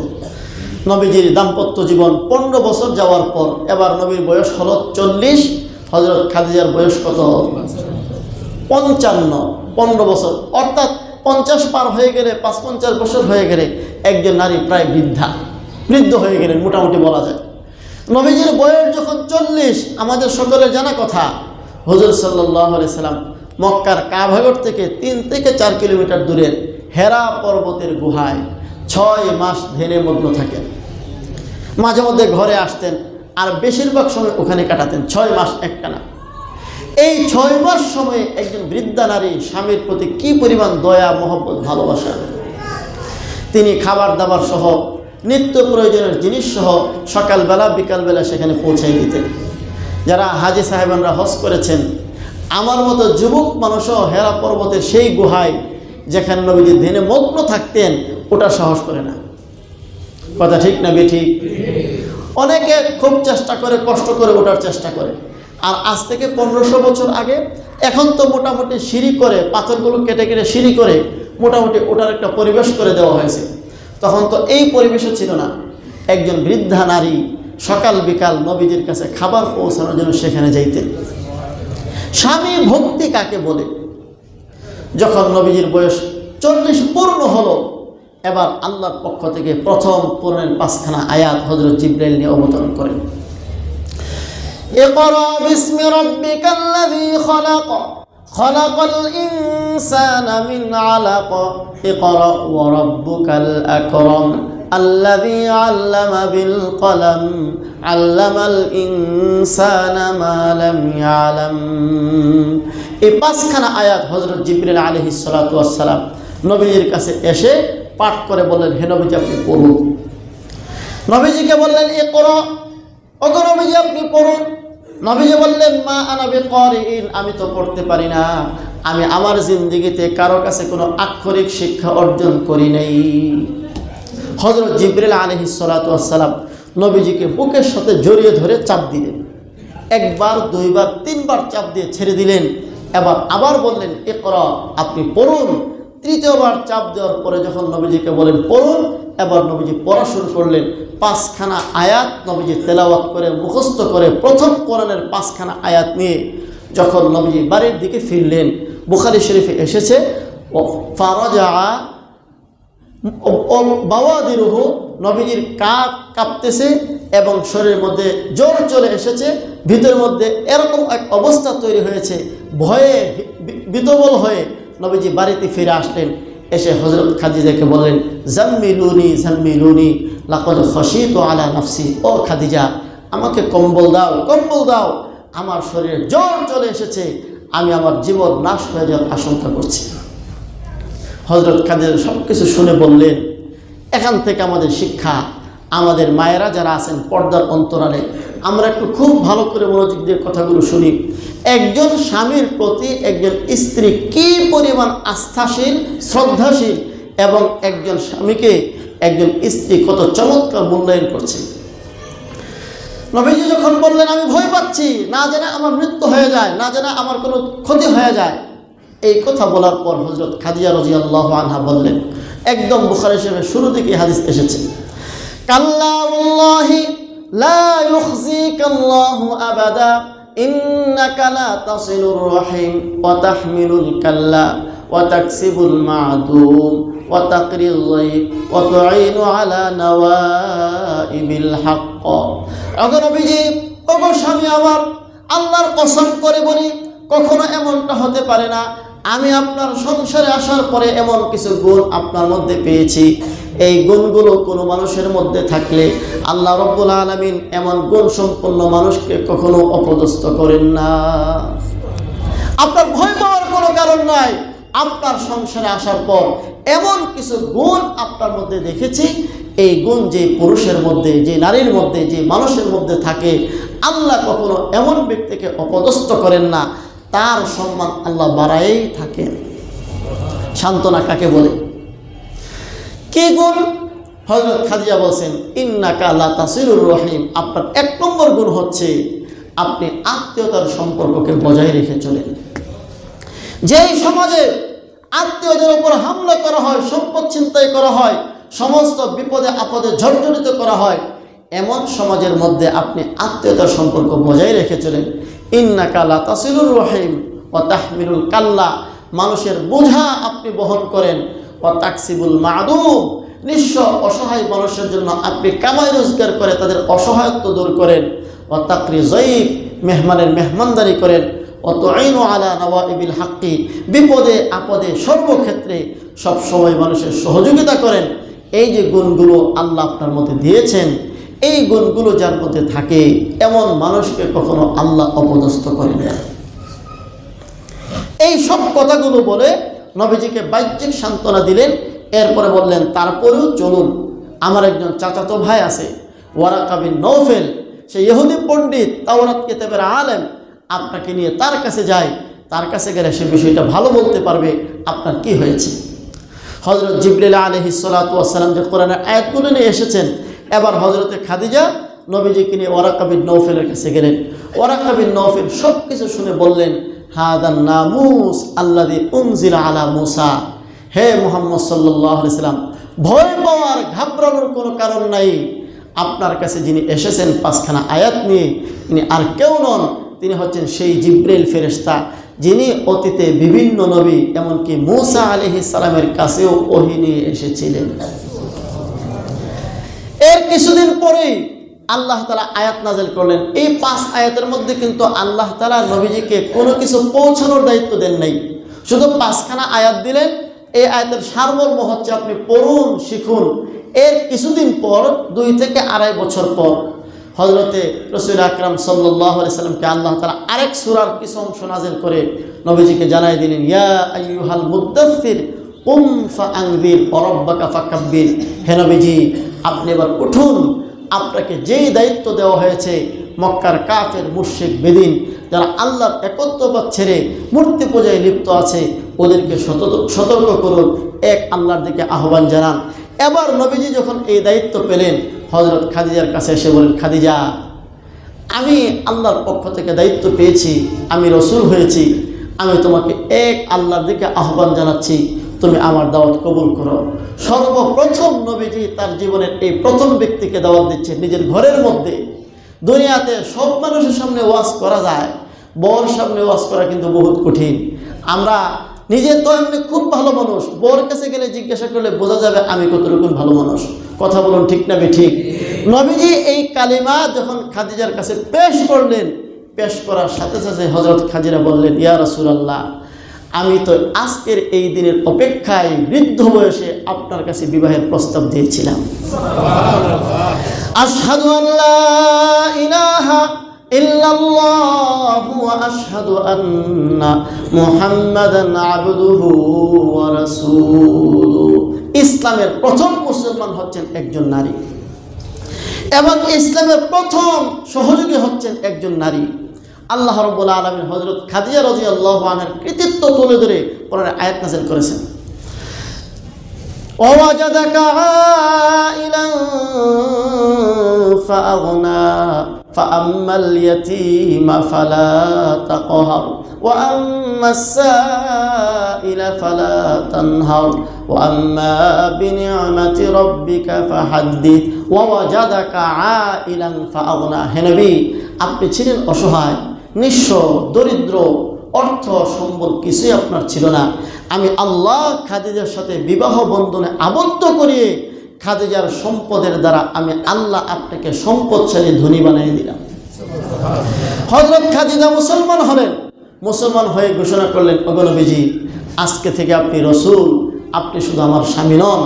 নবীজির দাম্পত্য জীবন 15 বছর যাওয়ার পর এবার নবীর বয়স হলো 40, হযরত খাদিজার বয়স কত? 55। 15 বছর, অর্থাৎ 50 পার হয়ে গেলে, 55 বছর হয়ে গেলে একজন নারী প্রায় বৃদ্ধ হয়ে গেলেন মোটামুটি বলা যায়। নবীজির বয়স যখন 40, আমাদের সকলের জানা কথা, হুজুর সাল্লাল্লাহু আলাইহি সাল্লাম মক্কার কাবাঘর থেকে 3 থেকে 4 কিলোমিটার দূরের হেরা পর্বতের গুহায় 6 মাস ধ্যানে মগ্ন থাকেন। মাঝে মধ্যে ঘরে আসতেন, আর বেশিরভাগ সময় ওখানে কাটাতেন 6 মাস একটানা। এই 6 মাস সময়ে একজন বৃদ্ধা নারী স্বামীর প্রতি কি পরিমাণ দয়া, মহব্বত, ভালোবাসা, তিনি খাবার দাবার সহ, নিত্য প্রয়োজনের জিনিস সহ সকালবেলা বিকালবেলা সেখানে পৌঁছাই দিতেন। যারা হাজি সাহেবানরা হজ করেছেন, আমার মতো যুবক মানুষও হেরা পর্বতের সেই গুহায় যেখানে নবীজি ধ্যানে মগ্ন থাকতেন, ওটা সাহস করে না। কথা ঠিক না বেঠিক? অনেকে খুব চেষ্টা করে, কষ্ট করে ওঠার চেষ্টা করে। আর আজ থেকে 1500 বছর আগে, এখন তো মোটামুটি সিঁড়ি করে, পাথরগুলো কেটে কেটে সিঁড়ি করে মোটামুটি ওঠার একটা পরিবেশ করে দেওয়া হয়েছে। তখন তো এই পরিবেশও ছিল না। একজন বৃদ্ধা নারী সকাল বিকাল নবীজির কাছে খাবার পৌঁছানোর জন্য সেখানে যাইতেন। স্বামী ভক্তি কাকে বলে? যখন নবীজির বয়স 40 পূর্ণ হলো, এবার আল্লাহর পক্ষ থেকে প্রথম কোরআনের 5খানা আয়াত হযরত জিবরাইল নিয়ে অবতরণ করেন। ইকরা বিসমি রাব্বিকাল্লাযী খালাক, খালাকাল ইনসানা মিন আলাক, ইকরা ওয়া রাব্বুকাল আকরাম, আল্লাযী আল্লামা বিল কলম, আল্লামাল ইনসানা মা লাম ইয়ালাম। এই 5খানা আয়াত হযরত জিবরাইল আলাইহিস সালাতু ওয়াস সালাম নবীজির কাছে এসে পাঠ করে বললেন, হে নবীজি আপনি পড়ুন। নবীজিকে বললেন, ইকরা, ওগো নবীজি আপনি পড়ুন। নবীজি বললেন, মা আনা বিকারিন, আমি তো পড়তে পারি না, আমি আমার জিন্দেগিতে কারো কাছে কোনো আক্ষরিক শিক্ষা অর্জন করি নাই। হযরত জিবরিল আলাইহিস সালাতু ওয়াস সালাম নবীজিকে বুকের সাথে জড়িয়ে ধরে চাপ দিলেন, একবার, দুইবার, তিনবার চাপ দিয়ে ছেড়ে দিলেন, এবার আবার বললেন ইকরা, আপনি পড়ুন। তৃতীয়বার চাপ দেওয়ার পরে যখন নবীজিকে বলেন পড়ুন, এবার নবীজি পড়া শুরু করলেন। 5খানা আয়াত নবীজি তেলাওয়াত করে মুখস্থ করে প্রথম কোরআনের 5খানা আয়াত নিয়ে যখন নবীজি বাড়ির দিকে ফিরলেন, বুখারী শরীফে এসেছে ফারাজা বাওয়াদিরুহু, নবীজির কাঁধ কাঁপতেছে এবং শরীরের মধ্যে জ্বর চলে এসেছে, ভিতরের মধ্যে এরকম এক অবস্থা তৈরি হয়েছে, ভয়ে বিতবল হয়ে নবীজি বাড়িতে ফিরে আসলেন। এসে হযরত খাদিজাকে বললেন, জাম্মিলুনি জাম্মিলুনি লাকাদ খাশিতু আলা নাফসি, ও খাদিজা আমাকে কম্বল দাও, কম্বল দাও, আমার শরীরে জ্বর চলে এসেছে, আমি আমার জীবন নাশ হয়ে যাওয়ার আশঙ্কা করছি। হযরত খাদিজা সব কিছু শুনে বললেন, এখান থেকে আমাদের শিক্ষা, আমাদের মায়েরা যারা আছেন পর্দার অন্তরালে, আমরা একটু খুব ভালো করে মনোযোগ দিয়ে কথাগুলো শুনি। একজন স্বামীর প্রতি একজন স্ত্রী কী পরিমাণ আস্থাশীল, শ্রদ্ধাশীল, এবং একজন স্বামীকে একজন স্ত্রী কত চমৎকার মূল্যায়ন করছে। নবীজি যখন বললেন, আমি ভয় পাচ্ছি, না জানে আমার মৃত্যু হয়ে যায়, না জানে আমার কোনো ক্ষতি হয়ে যায়, এই কথা বলার পর হযরত খাদিজা রাদিয়াল্লাহু আনহা বললেন, একদম বুখারী শরীফের শুরু থেকে হাদিস এসেছে, কাল্লা ওয়াল্লাহি লা ইউখজিকাল্লাহু আবাদা ইন্নাকা লা তাসিলুর রাহিম ওয়া তাহমিলুল কাল্লা ওয়া তাকসিবুল মা'দুম ওয়া তাকরিল যায়ফ ওয়া তুঈনু আলা নওয়াইবিল হক। ওগো নবীজি, ওগো স্বামী আমার, আল্লাহর কসম করে বলি, কখনো এমনটা হতে পারে না আমি আপনার সংসারে আসার পরে এমন কিছু গুণ আপনার মধ্যে পেয়েছি, এই গুণগুলো কোনো মানুষের মধ্যে থাকলে আল্লাহ রাব্বুল আলামিন এমন গুণ সম্পন্ন মানুষকে কখনো অপদস্থ করেন না। আপনার ভয় পাওয়ার কোনো কারণ নাই। আপনার সংসারে আসার পর এমন কিছু গুণ আপনার মধ্যে দেখেছি, এই গুণ যে পুরুষের মধ্যে, যে নারীর মধ্যে, যে মানুষের মধ্যে থাকে, আল্লাহ কখনো এমন ব্যক্তিকে অপদস্থ করেন না, তার সম্মান আল্লাহ বাড়ায়েই থাকেন। সান্ত্বনা কাকে বলে? কি গুণ? হযরত খাদিজা বলছেন, ইন্নাকা লা তাসিলুর রহিম, আপনার 1 নম্বর গুণ হচ্ছে আপনি আত্মীয়তার সম্পর্ককে বজায় রেখে চলেন। যেই সমাজে আত্মীয়দের উপর হামলা করা হয়, সম্পদ ছিনতাই করা হয়, সমস্ত বিপদে আপদে জর্জরিত করা হয়, এমন সমাজের মধ্যে আপনি আত্মীয়তার সম্পর্ক বজায় রেখে চলেন। ইন্নাকা লা তাসিলুর রহিম ওয়া তাহমিলুল কাল্লা, মানুষের বোঝা আপনি বহন করেন। ওয়া তাকসিবুল মা'দুম, নিঃস্ব অসহায় মানুষের জন্য আপনি কামাই রোজগার করে তাদের অসহায়ত্ব দূর করেন। ওয়া তাকরি যায়ফ, মেহমানের মেহমানদারি করেন। ওয়া তুঈনু আলা নওয়াইবিল হক, বিপদে আপদে সর্বক্ষেত্রে সবসময় মানুষের সহযোগিতা করেন। এই যে গুণগুলো আল্লাহ আপনার মধ্যে দিয়েছেন, এই গুণগুলো যার মধ্যে থাকে, এমন মানুষকে কখনো আল্লাহ অপদস্থ করেন না। এই সব কথাগুলো বলে নবীজিকে বাহ্যিক সান্ত্বনা দিলেন। এরপরে বললেন, তারপরেও চলুন, আমার একজন চাচাতো ভাই আছে, ওয়ারাকা বিন নওফেল, সে ইহুদি পণ্ডিত, তাওরাত কিতাবের আলেম, আপনাকে নিয়ে তার কাছে যাই, তার কাছে গেলে সে বিষয়টা ভালো বলতে পারবে আপনার কি হয়েছে। হযরত জিবরিল আলাইহিস সালাতু ওয়াস সালাম যে কোরআনের আয়াতগুলো নিয়ে এসেছেন, এবার হযরতে খাদিজা নবীজিকে নিয়ে ওয়ারাকা বিন নওফেলের কাছে গেলেন। ওয়ারাকা বিন নওফেল সব কিছু শুনে বললেন, হাদান নামুস আল্লাযী উনজিলা আলা মূসা, হে মুহাম্মদ সাল্লাল্লাহু আলাইহি সাল্লাম, ভয় পাওয়ার ঘাবড়ানোর কোনো কারণ নাই। আপনার কাছে যিনি এসেছেন 5খানা আয়াত নিয়ে, তিনি আর কেউ নন, তিনি হচ্ছেন সেই জিবরিল ফেরেশতা, যিনি অতীতে বিভিন্ন নবী এমনকি মূসা আলাইহিস সালামের কাছেও ওহী নিয়ে এসেছিলেন। এর কিছুদিন পরেই আল্লাহ তাআলা আয়াত নাযিল করলেন। এই 5 আয়াতের মধ্যে কিন্তু আল্লাহ তাআলা নবীজিকে কোনো কিছু পৌঁছানোর দায়িত্ব দেন নাই, শুধু 5খানা আয়াত দিলেন। এই আয়াতের সারমর্ম হচ্ছে আপনি পড়ুন, শিখুন। এর কিছুদিন পর, 2 থেকে 2.5 বছর পর, হযরতে রাসূল আকরাম সাল্লাল্লাহু আলাইহি সাল্লামকে আল্লাহ তাআলা আরেক সূরার কিছু অংশ নাযিল করে নবীজিকে জানাই দিলেন, ইয়া আইয়ুহাল মুদ্দাসসির কুম ফাআনযির ওয়া রাব্বাকা ফাকাব্বির, হে নবীজি আপনি এবার উঠুন, আপনাকে যেই দায়িত্ব দেওয়া হয়েছে মক্কার কাফের মুশরিক বেদিন যারা আল্লাহর একত্ববাদ ছেড়ে মূর্তি পূজায় লিপ্ত আছে ওদেরকে সতর্ক করুন, এক আল্লাহর দিকে আহ্বান জানান। এবার নবীজি যখন এই দায়িত্ব পেলেন হযরত খাদিজার কাছে এসে বলেন, খাদিজা, আমি আল্লাহর পক্ষ থেকে দায়িত্ব পেয়েছি, আমি রসুল হয়েছি, আমি তোমাকে এক আল্লাহর দিকে আহ্বান জানাচ্ছি, তুমি আমার দাওয়াত কবুল করো। সর্বপ্রথম নবীজি তার জীবনের এই প্রথম ব্যক্তিকে দাওয়াত দিচ্ছে নিজের ঘরের মধ্যে। দুনিয়াতে সব মানুষের সামনে ওয়াজ করা যায়, বর সামনে ওয়াজ করা কিন্তু বহুত কঠিন। আমরা নিজে তো এমনি খুব ভালো মানুষ, বর কাছে গেলে জিজ্ঞাসা করলে বোঝা যাবে আমি কতটুকু ভালো মানুষ। কথা বলুন ঠিক না ঠিক? নবীজি এই কালিমা যখন খাদিজার কাছে পেশ করলেন, পেশ করার সাথে সাথে হযরত খাদিজা বললেন, ইয়া রাসূলুল্লাহ, আমি তো আজকের এই দিনের অপেক্ষায় বৃদ্ধ বয়সে আপনার কাছে বিবাহের প্রস্তাব দিয়েছিলাম। আশহাদু আল্লা ইলাহা ইল্লাল্লাহু ওয়া আশহাদু আন্না মুহাম্মাদান আবদুহু ওয়া রাসূলুহু। ইসলামের প্রথম মুসলমান হচ্ছেন একজন নারী এবং ইসলামের প্রথম সহযোগী হচ্ছেন একজন নারী। আল্লাহ রাব্বুল আলামিন হযরত খাদিজা রাদিয়াল্লাহু আনহার কৃতিত্ব তুলে ধরে কোরআনে আয়াত নাযিল করেছেন, ওয়াজাদাকা আইলান ফাআগনা ফাআম্মাল ইয়াতীমা ফালা তাকহার ওয়া আম্মাস সাইলা ফালা তানহার ওয়া আম্মা বিনি'মাতি রাব্বিকা ফাহাদ্দিথ ওয়া ওয়াজাদাকা আইলান ফাআগনা। হে নবী, আপনি ছিলেন অসহায়, নিঃস্ব, দরিদ্র, অর্থ সম্বল কিছুই আপনার ছিল না। আমি আল্লাহ খাদিজার সাথে বিবাহ বন্ধনে আবদ্ধ করিয়ে খাদিজার সম্পদের দ্বারা আমি আল্লাহ আপনাকে সম্পদশালী ধনী বানিয়ে দিলাম। হযরত খাদিজা মুসলমান হলেন, মুসলমান হয়ে ঘোষণা করলেন, ওগো নবীজি, আজকে থেকে আপনি রসুল, আপনি শুধু আমার স্বামী নন,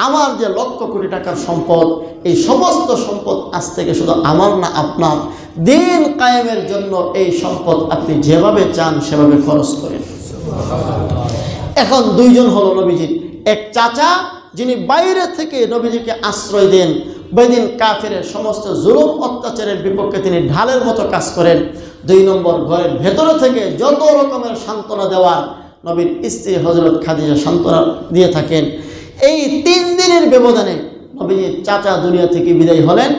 আমার যে লক্ষ কোটি টাকার সম্পদ, এই সমস্ত সম্পদ আজ থেকে শুধু আমার না আপনার। দিন কায়েমের জন্য এই সম্পদ আপনি যেভাবে চান সেভাবে খরচ করেন। এখন দুইজন হলো নবীজির, এক চাচা যিনি বাইরে থেকে নবীজিকে আশ্রয় দেন, বেদিন কাফেরের সমস্ত জুলুম অত্যাচারের বিপক্ষে তিনি ঢালের মতো কাজ করেন। দুই নম্বর, ঘরের ভেতরে থেকে যত রকমের সান্ত্বনা দেওয়ার নবীর স্ত্রী হযরত খাদিজা সান্ত্বনা দিয়ে থাকেন। এই 3 দিনের ব্যবধানে নবীজির চাচা দুনিয়া থেকে বিদায় হলেন,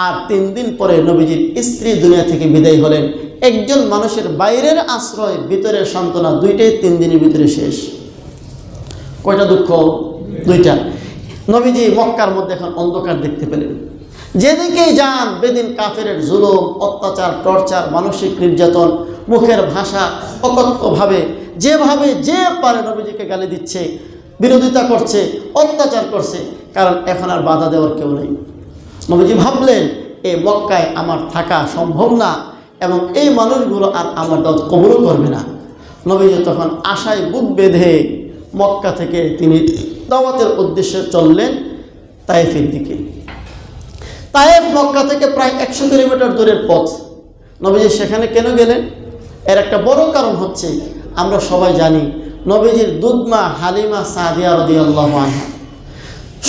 আর 3 দিন পরে নবীজির স্ত্রী দুনিয়া থেকে বিদায় হলেন। একজন মানুষের বাইরের আশ্রয়, ভিতরের সান্ত্বনা, দুইটাই 3 দিনের ভিতরে শেষ। কয়টা দুঃখ? 2টা। নবীজি মক্কার মধ্যে এখন অন্ধকার দেখতে পেলেন। যেদিকেই যান বেদিন কাফেরের জুলুম, অত্যাচার, টর্চার, মানসিক নির্যাতন, মুখের ভাষা অকথ্যভাবে যেভাবে যে পারে নবীজিকে গালি দিচ্ছে, বিরোধিতা করছে, অত্যাচার করছে, কারণ এখন আর বাধা দেওয়ার কেউ নেই। নবীজি ভাবলেন, এই মক্কায় আমার থাকা সম্ভব না এবং এই মানুষগুলো আর আমার দাওয়াত কবুল করবে না। নবীজি তখন আশায় বুক বেঁধে মক্কা থেকে তিনি দাওয়াতের উদ্দেশ্যে চললেন তায়েফের দিকে। তায়েফ মক্কা থেকে প্রায় 100 কিলোমিটার দূরের পথ। নবীজি সেখানে কেন গেলেন? এর একটা বড় কারণ হচ্ছে, আমরা সবাই জানি নবীজির দুধমা হালিমা সাদিয়া রাদিয়াল্লাহু আনহা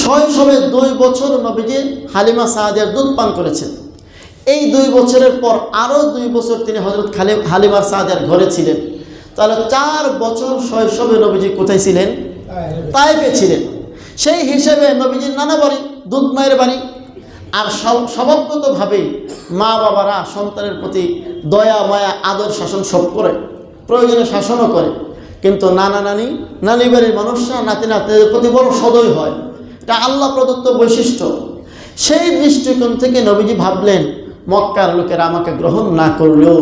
শৈশবে 2 বছর নবীজি হালিমা সাদিয়ার দুধ পান করেছেন। এই 2 বছরের পর আরও 2 বছর তিনি হযরত হালিমা সাদিয়ার ঘরে ছিলেন। তাহলে 4 বছর শৈশবে নবীজি কোথায় ছিলেন? তায়েফে ছিলেন। সেই হিসেবে নবীজির নানা বাড়ি দুধ মায়ের বাড়ি। আর স্বভাবগতভাবেই মা বাবারা সন্তানের প্রতি দয়া, মায়া, আদর, শাসন সব করে, প্রয়োজনে শাসনও করে। কিন্তু নানি বাড়ির মানুষরা নাতি নাতিদের প্রতি বড় সদয় হয়। এটা আল্লাহ প্রদত্ত বৈশিষ্ট্য। সেই দৃষ্টিকোণ থেকে নবীজি ভাবলেন, মক্কার লোকেরা আমাকে গ্রহণ না করলেও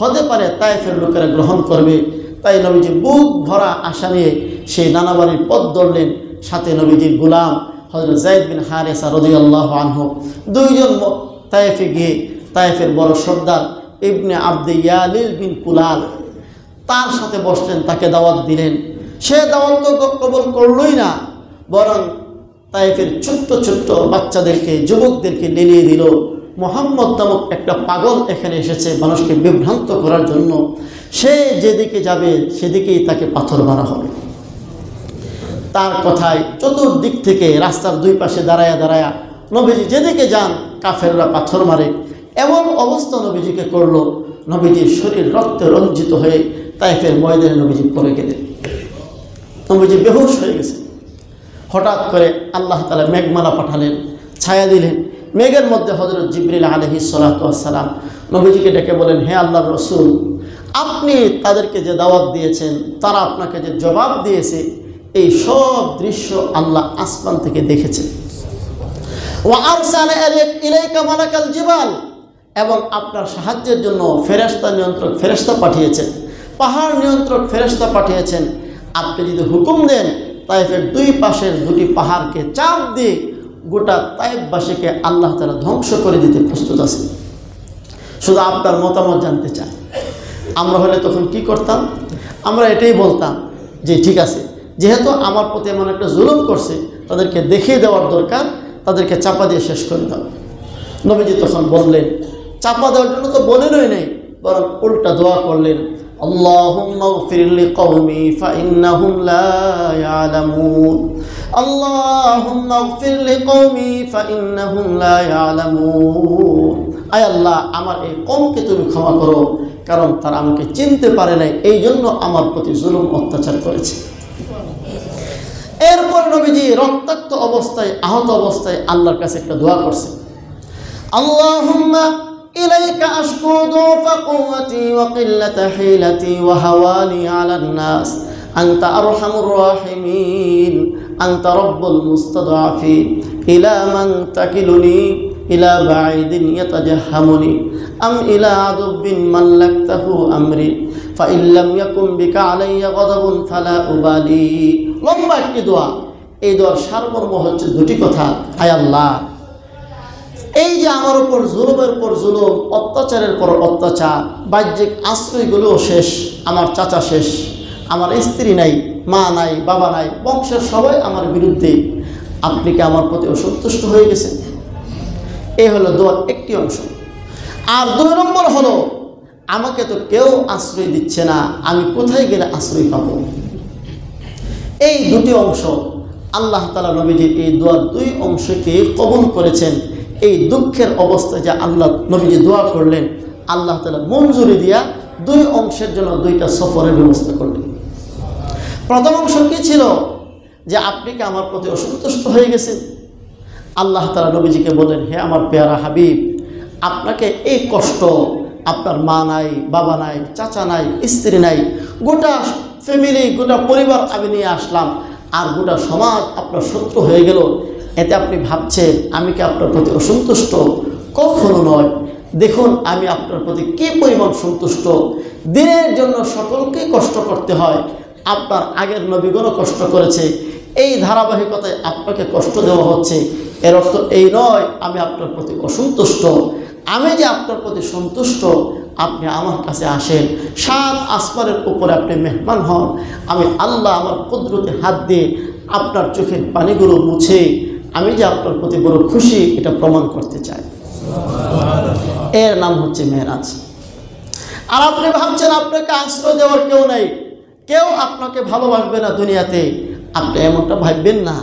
হতে পারে তায়েফের লোকেরা গ্রহণ করবে। তাই নবীজি বুক ভরা আশা নিয়ে সেই নানা বাড়ির পথ ধরলেন। সাথে নবীজির গোলাম হযরত যায়েদ বিন হারেসা রাদিয়াল্লাহু আনহু। 2 জন তায়েফে গিয়ে তায়েফের বড় সর্দার ইবনে আব্দে ইয়ালিল বিন কুলাল তার সাথে বসলেন, তাকে দাওয়াত দিলেন। সে দাওয়াত তো কবুল করলই না, বরং তায়েফের ছোট্ট ছোট্ট বাচ্চাদেরকে, যুবকদেরকে লেলিয়ে দিল, মোহাম্মদ নামক একটা পাগল এখানে এসেছে মানুষকে বিভ্রান্ত করার জন্য। সে যেদিকে যাবে সেদিকেই তাকে পাথর মারা হবে। তার কথায় চতুর্দিক থেকে রাস্তার 2 পাশে দাঁড়ায়া নবীজি যেদিকে যান কাফেররা পাথর মারে। এমন অবস্থা নবীজিকে করলো, নবীজির শরীর রক্তে রঞ্জিত হয়ে তায়েফের ময়দানে নবীজি পড়ে গেলেন। নবীজি বেহুশ হয়ে গেছে। হঠাৎ করে আল্লাহ তাআলা মেঘমালা পাঠালেন, ছায়া দিলেন। মেঘের মধ্যে হযরত জিবরিল আলাইহিস সালাতু ওয়াস সালাম নবীজিকে ডেকে বলেন, হে আল্লাহর রাসূল, আপনি তাদেরকে যে দাওয়াত দিয়েছেন, তারা আপনাকে যে জবাব দিয়েছে, এই সব দৃশ্য আল্লাহ আসমান থেকে দেখেছে। ওয়া আরসালা ইলাইকা মালাকাল জিবাল, এবং আপনার সাহায্যের জন্য ফেরেশতা নিয়ন্ত্রক ফেরেশতা পাঠিয়েছেন, পাহাড় নিয়ন্ত্রক ফেরেশতা পাঠিয়েছেন। আপনি যদি হুকুম দেন, তায়েফের দুই পাশের দুটি পাহাড়কে চাপ দিয়ে গোটা তায়েফবাসীকে আল্লাহ তাআলা ধ্বংস করে দিতে প্রস্তুত আছেন। শুধু আপনার মতামত জানতে চাই। আমরা হলে তখন কি করতাম? আমরা এটাই বলতাম যে ঠিক আছে, যেহেতু আমার প্রতি এমন একটা জুলুম করছে, তাদেরকে দেখিয়ে দেওয়ার দরকার, তাদেরকে চাপা দিয়ে শেষ করে দাও। নবীজি তখন বললেন, চাপা দেওয়ার জন্য তো বলেনই নেই, বরং উল্টা দোয়া করলেন, আল্লাহুম্মা গফির লিকওমি ফাইন্নাহুম লা ইয়ালামুন, আল্লাহুম্মা গফির লিকওমি ফাইন্নাহুম লা ইয়ালামুন। আয় আল্লাহ, আমার এই কওমকে তুমি ক্ষমা করো, কারণ তারা আমাকে চিনতে পারে নাই, এই জন্য আমার প্রতি জুলুম অত্যাচার করেছে। এরপর নবীজি রক্তাক্ত অবস্থায়, আহত অবস্থায় আল্লাহর কাছে একটা দোয়া করছে, আল্লাহুম্মা ইলাইকা আশকু দুফা কুওয়াতি ওয়া কিল্লাতা হিলাতি ওয়া হাওয়ানি আলান নাস, আনতা আরহামুর রাহিমিন, আনতা রাব্বুল মুস্তাদআফিন, ইলা মান তাকিলুনি ইলা বাঈদিন ইয়াতাজাহামুনি আম ইলা আদুবিন মাল্লাকতাহু আমরি ফাইন লাম ইয়াকুন বিকা আলাইয়া গাদাবুন ফালা উবালি। লম্বা একটি দোয়া। এই দোয়ার সারমর্ম হচ্ছে দুটি কথা। আয় আল্লাহ, এই যে আমার উপর জুলুমের পর জুলুম, অত্যাচারের পর অত্যাচার, বাহ্যিক আশ্রয়গুলো শেষ, আমার চাচা শেষ, আমার স্ত্রী নাই, মা নাই, বাবা নাই, বংশের সবাই আমার বিরুদ্ধে, আপনি কি আমার প্রতি অসন্তুষ্ট হয়ে গেছেন? এই হলো দোয়ার একটি অংশ। আর 2 নম্বর হলো, আমাকে তো কেউ আশ্রয় দিচ্ছে না, আমি কোথায় গেলে আশ্রয় পাব? এই দুটি অংশ আল্লাহ তাআলা নবীজির এই দোয়ার 2 অংশকে কবুল করেছেন। এই দুঃখের অবস্থায় যে আল্লাহ নবীজি দোয়া করলেন, আল্লাহ তাআলা মঞ্জুরি দিয়া 2 অংশের জন্য 2টা সফরের ব্যবস্থা করলেন। প্রথম অংশ কি ছিল? যে আপনি কি আমার প্রতি অসন্তুষ্ট হয়ে গেছেন? আল্লাহ তাআলা নবীজিকে বলেন, হে আমার পেয়ারা হাবিব, আপনাকে এই কষ্ট, আপনার মা নাই, বাবা নাই, চাচা নাই, স্ত্রী নাই, গোটা ফ্যামিলি, গোটা পরিবার আমি নিয়ে আসলাম, আর গোটা সমাজ আপনার শত্রু হয়ে গেল, এতে আপনি ভাবছেন আমি কি আপনার প্রতি অসন্তুষ্ট? কখনো নয়। দেখুন আমি আপনার প্রতি কী পরিমাণ সন্তুষ্ট। দিনের জন্য সকলকে কষ্ট করতে হয়, আপনার আগের নবীগণও কষ্ট করেছে, এই ধারাবাহিকতায় আপনাকে কষ্ট দেওয়া হচ্ছে। এর অর্থ এই নয় আমি আপনার প্রতি অসন্তুষ্ট। আমি যে আপনার প্রতি সন্তুষ্ট, আপনি আমার কাছে আসেন, 7 আসমানের উপরে আপনি মেহমান হন, আমি আল্লাহ আমার কুদরতে হাত দিয়ে আপনার চোখের পানিগুলো মুছে আমি যে আপনার প্রতি বড় খুশি, এটা প্রমাণ করতে চাই। এর নাম হচ্ছে মেরাজ। আর আপনি ভাবছেন আপনাকে আশ্রয় দেওয়ার কেউ নেই, কেউ আপনাকে ভালোবাসবে না দুনিয়াতে। আপনি এমনটা ভাববেন না।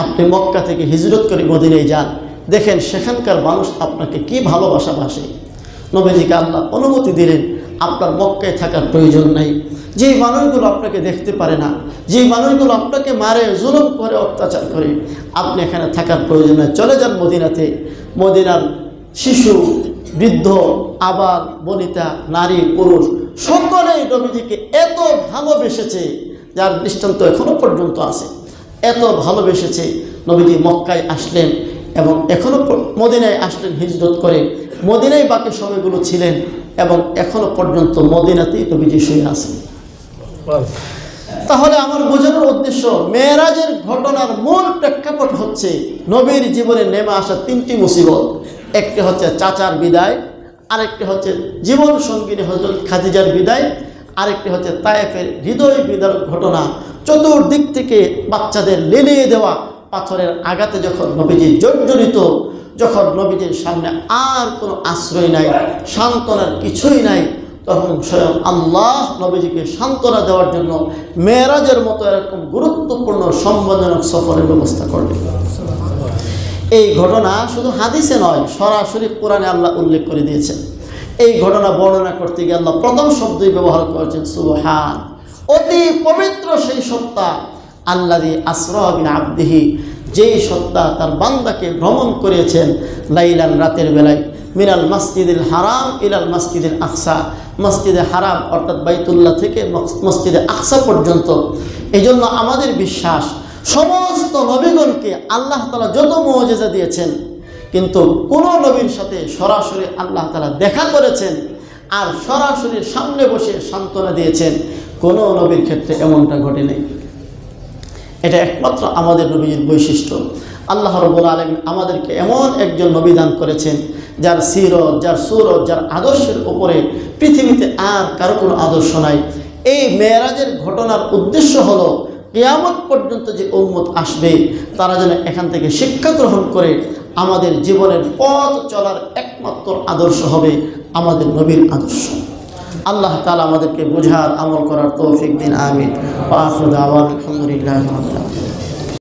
আপনি মক্কা থেকে হিজরত করে মদিনায় যান, দেখেন সেখানকার মানুষ আপনাকে কি ভালোবাসা বাসে। নবীজিকে আল্লাহ অনুমতি দিলেন, আপনার মক্কায় থাকার প্রয়োজন নাই। যেই মানুষগুলো আপনাকে দেখতে পারে না, যেই মানুষগুলো আপনাকে মারে, জুলুম করে, অত্যাচার করে, আপনি এখানে থাকার প্রয়োজন নেই। চলে যান মদিনাতে। মদিনার শিশু, বৃদ্ধ, আবাল, বনিতা, নারী, পুরুষ সকলেই নবীজিকে এত ভালোবেসেছে, যার দৃষ্টান্ত এখনো পর্যন্ত আছে। এত ভালোবেসেছে, নবীজি মক্কায় আসলেন এবং এখনও মদিনায় আসলেন হিজরত করে। মদিনায় বাকি সময়গুলো ছিলেন এবং এখনো পর্যন্ত মদিনাতেই নবীজি শুয়ে আছেন। তাহলে আমার বোঝানোর উদ্দেশ্য, মেরাজের ঘটনার মূল প্রেক্ষাপট হচ্ছে নবীর জীবনে নেমে আসা 3টি মুসিবত। একটি হচ্ছে চাচার বিদায়, আরেকটি হচ্ছে জীবন সঙ্গিনী হযরত খাদিজার বিদায়, আরেকটি হচ্ছে তায়েফের হৃদয় বিদারক ঘটনা। চতুর্দিক থেকে বাচ্চাদের লেলিয়ে দেওয়া পাথরের আঘাতে যখন নবীজি জর্জরিত, যখন নবীজির সামনে আর কোনো আশ্রয় নাই, সান্ত্বনার কিছুই নাই, তখন স্বয়ং আল্লাহ নবীজিকে সান্ত্বনা দেওয়ার জন্য মেরাজের মতো এরকম গুরুত্বপূর্ণ সম্মানজনক সফরের ব্যবস্থা করলেন। এই ঘটনা শুধু হাদিসে নয়, সরাসরি কোরআনে আল্লাহ উল্লেখ করে দিয়েছেন। এই ঘটনা বর্ণনা করতে গিয়ে আল্লাহ প্রথম শব্দই ব্যবহার করেছেন সুবহান। অতি পবিত্র সেই সত্তা আল্লাযী আসরা বিআবদিহি, যেই সত্তা তার বান্দাকে ভ্রমণ করেছেন লাইলান, রাতের বেলায়, মিনাল মসজিদুল হারাম ইলাল মসজিদুল আকসা, মসজিদে হারাম অর্থাৎ বাইতুল্লাহ থেকে মসজিদে আকসা পর্যন্ত। এই জন্য আমাদের বিশ্বাস, সমস্ত নবীগণকে আল্লাহ তাআলা যত মুআজিজা দিয়েছেন, কিন্তু কোন নবীর সাথে সরাসরি আল্লাহ তাআলা দেখা করেছেন আর সরাসরি সামনে বসে সান্ত্বনা দিয়েছেন, কোন নবীর ক্ষেত্রে এমনটা ঘটে নেই। এটা একমাত্র আমাদের নবীর বৈশিষ্ট্য। আল্লাহ রাব্বুল আলামিন আমাদেরকে এমন একজন নবী দান করেছেন যার সিরত, যার সুরত, যার আদর্শের উপরে পৃথিবীতে আর কারো কোনো আদর্শ নাই। এই মেরাজের ঘটনার উদ্দেশ্য হলো কিয়ামত পর্যন্ত যে উম্মত আসবে তারা যেন এখান থেকে শিক্ষা গ্রহণ করে আমাদের জীবনের পথ চলার একমাত্র আদর্শ হবে আমাদের নবীর আদর্শ। আল্লাহ তাআলা আমাদেরকে বোঝার, আমল করার তৌফিক দিন। আমিন। ওয়া আখিরু দাওয়ানা আলহামদুলিল্লাহি রাব্বিল আলামিন।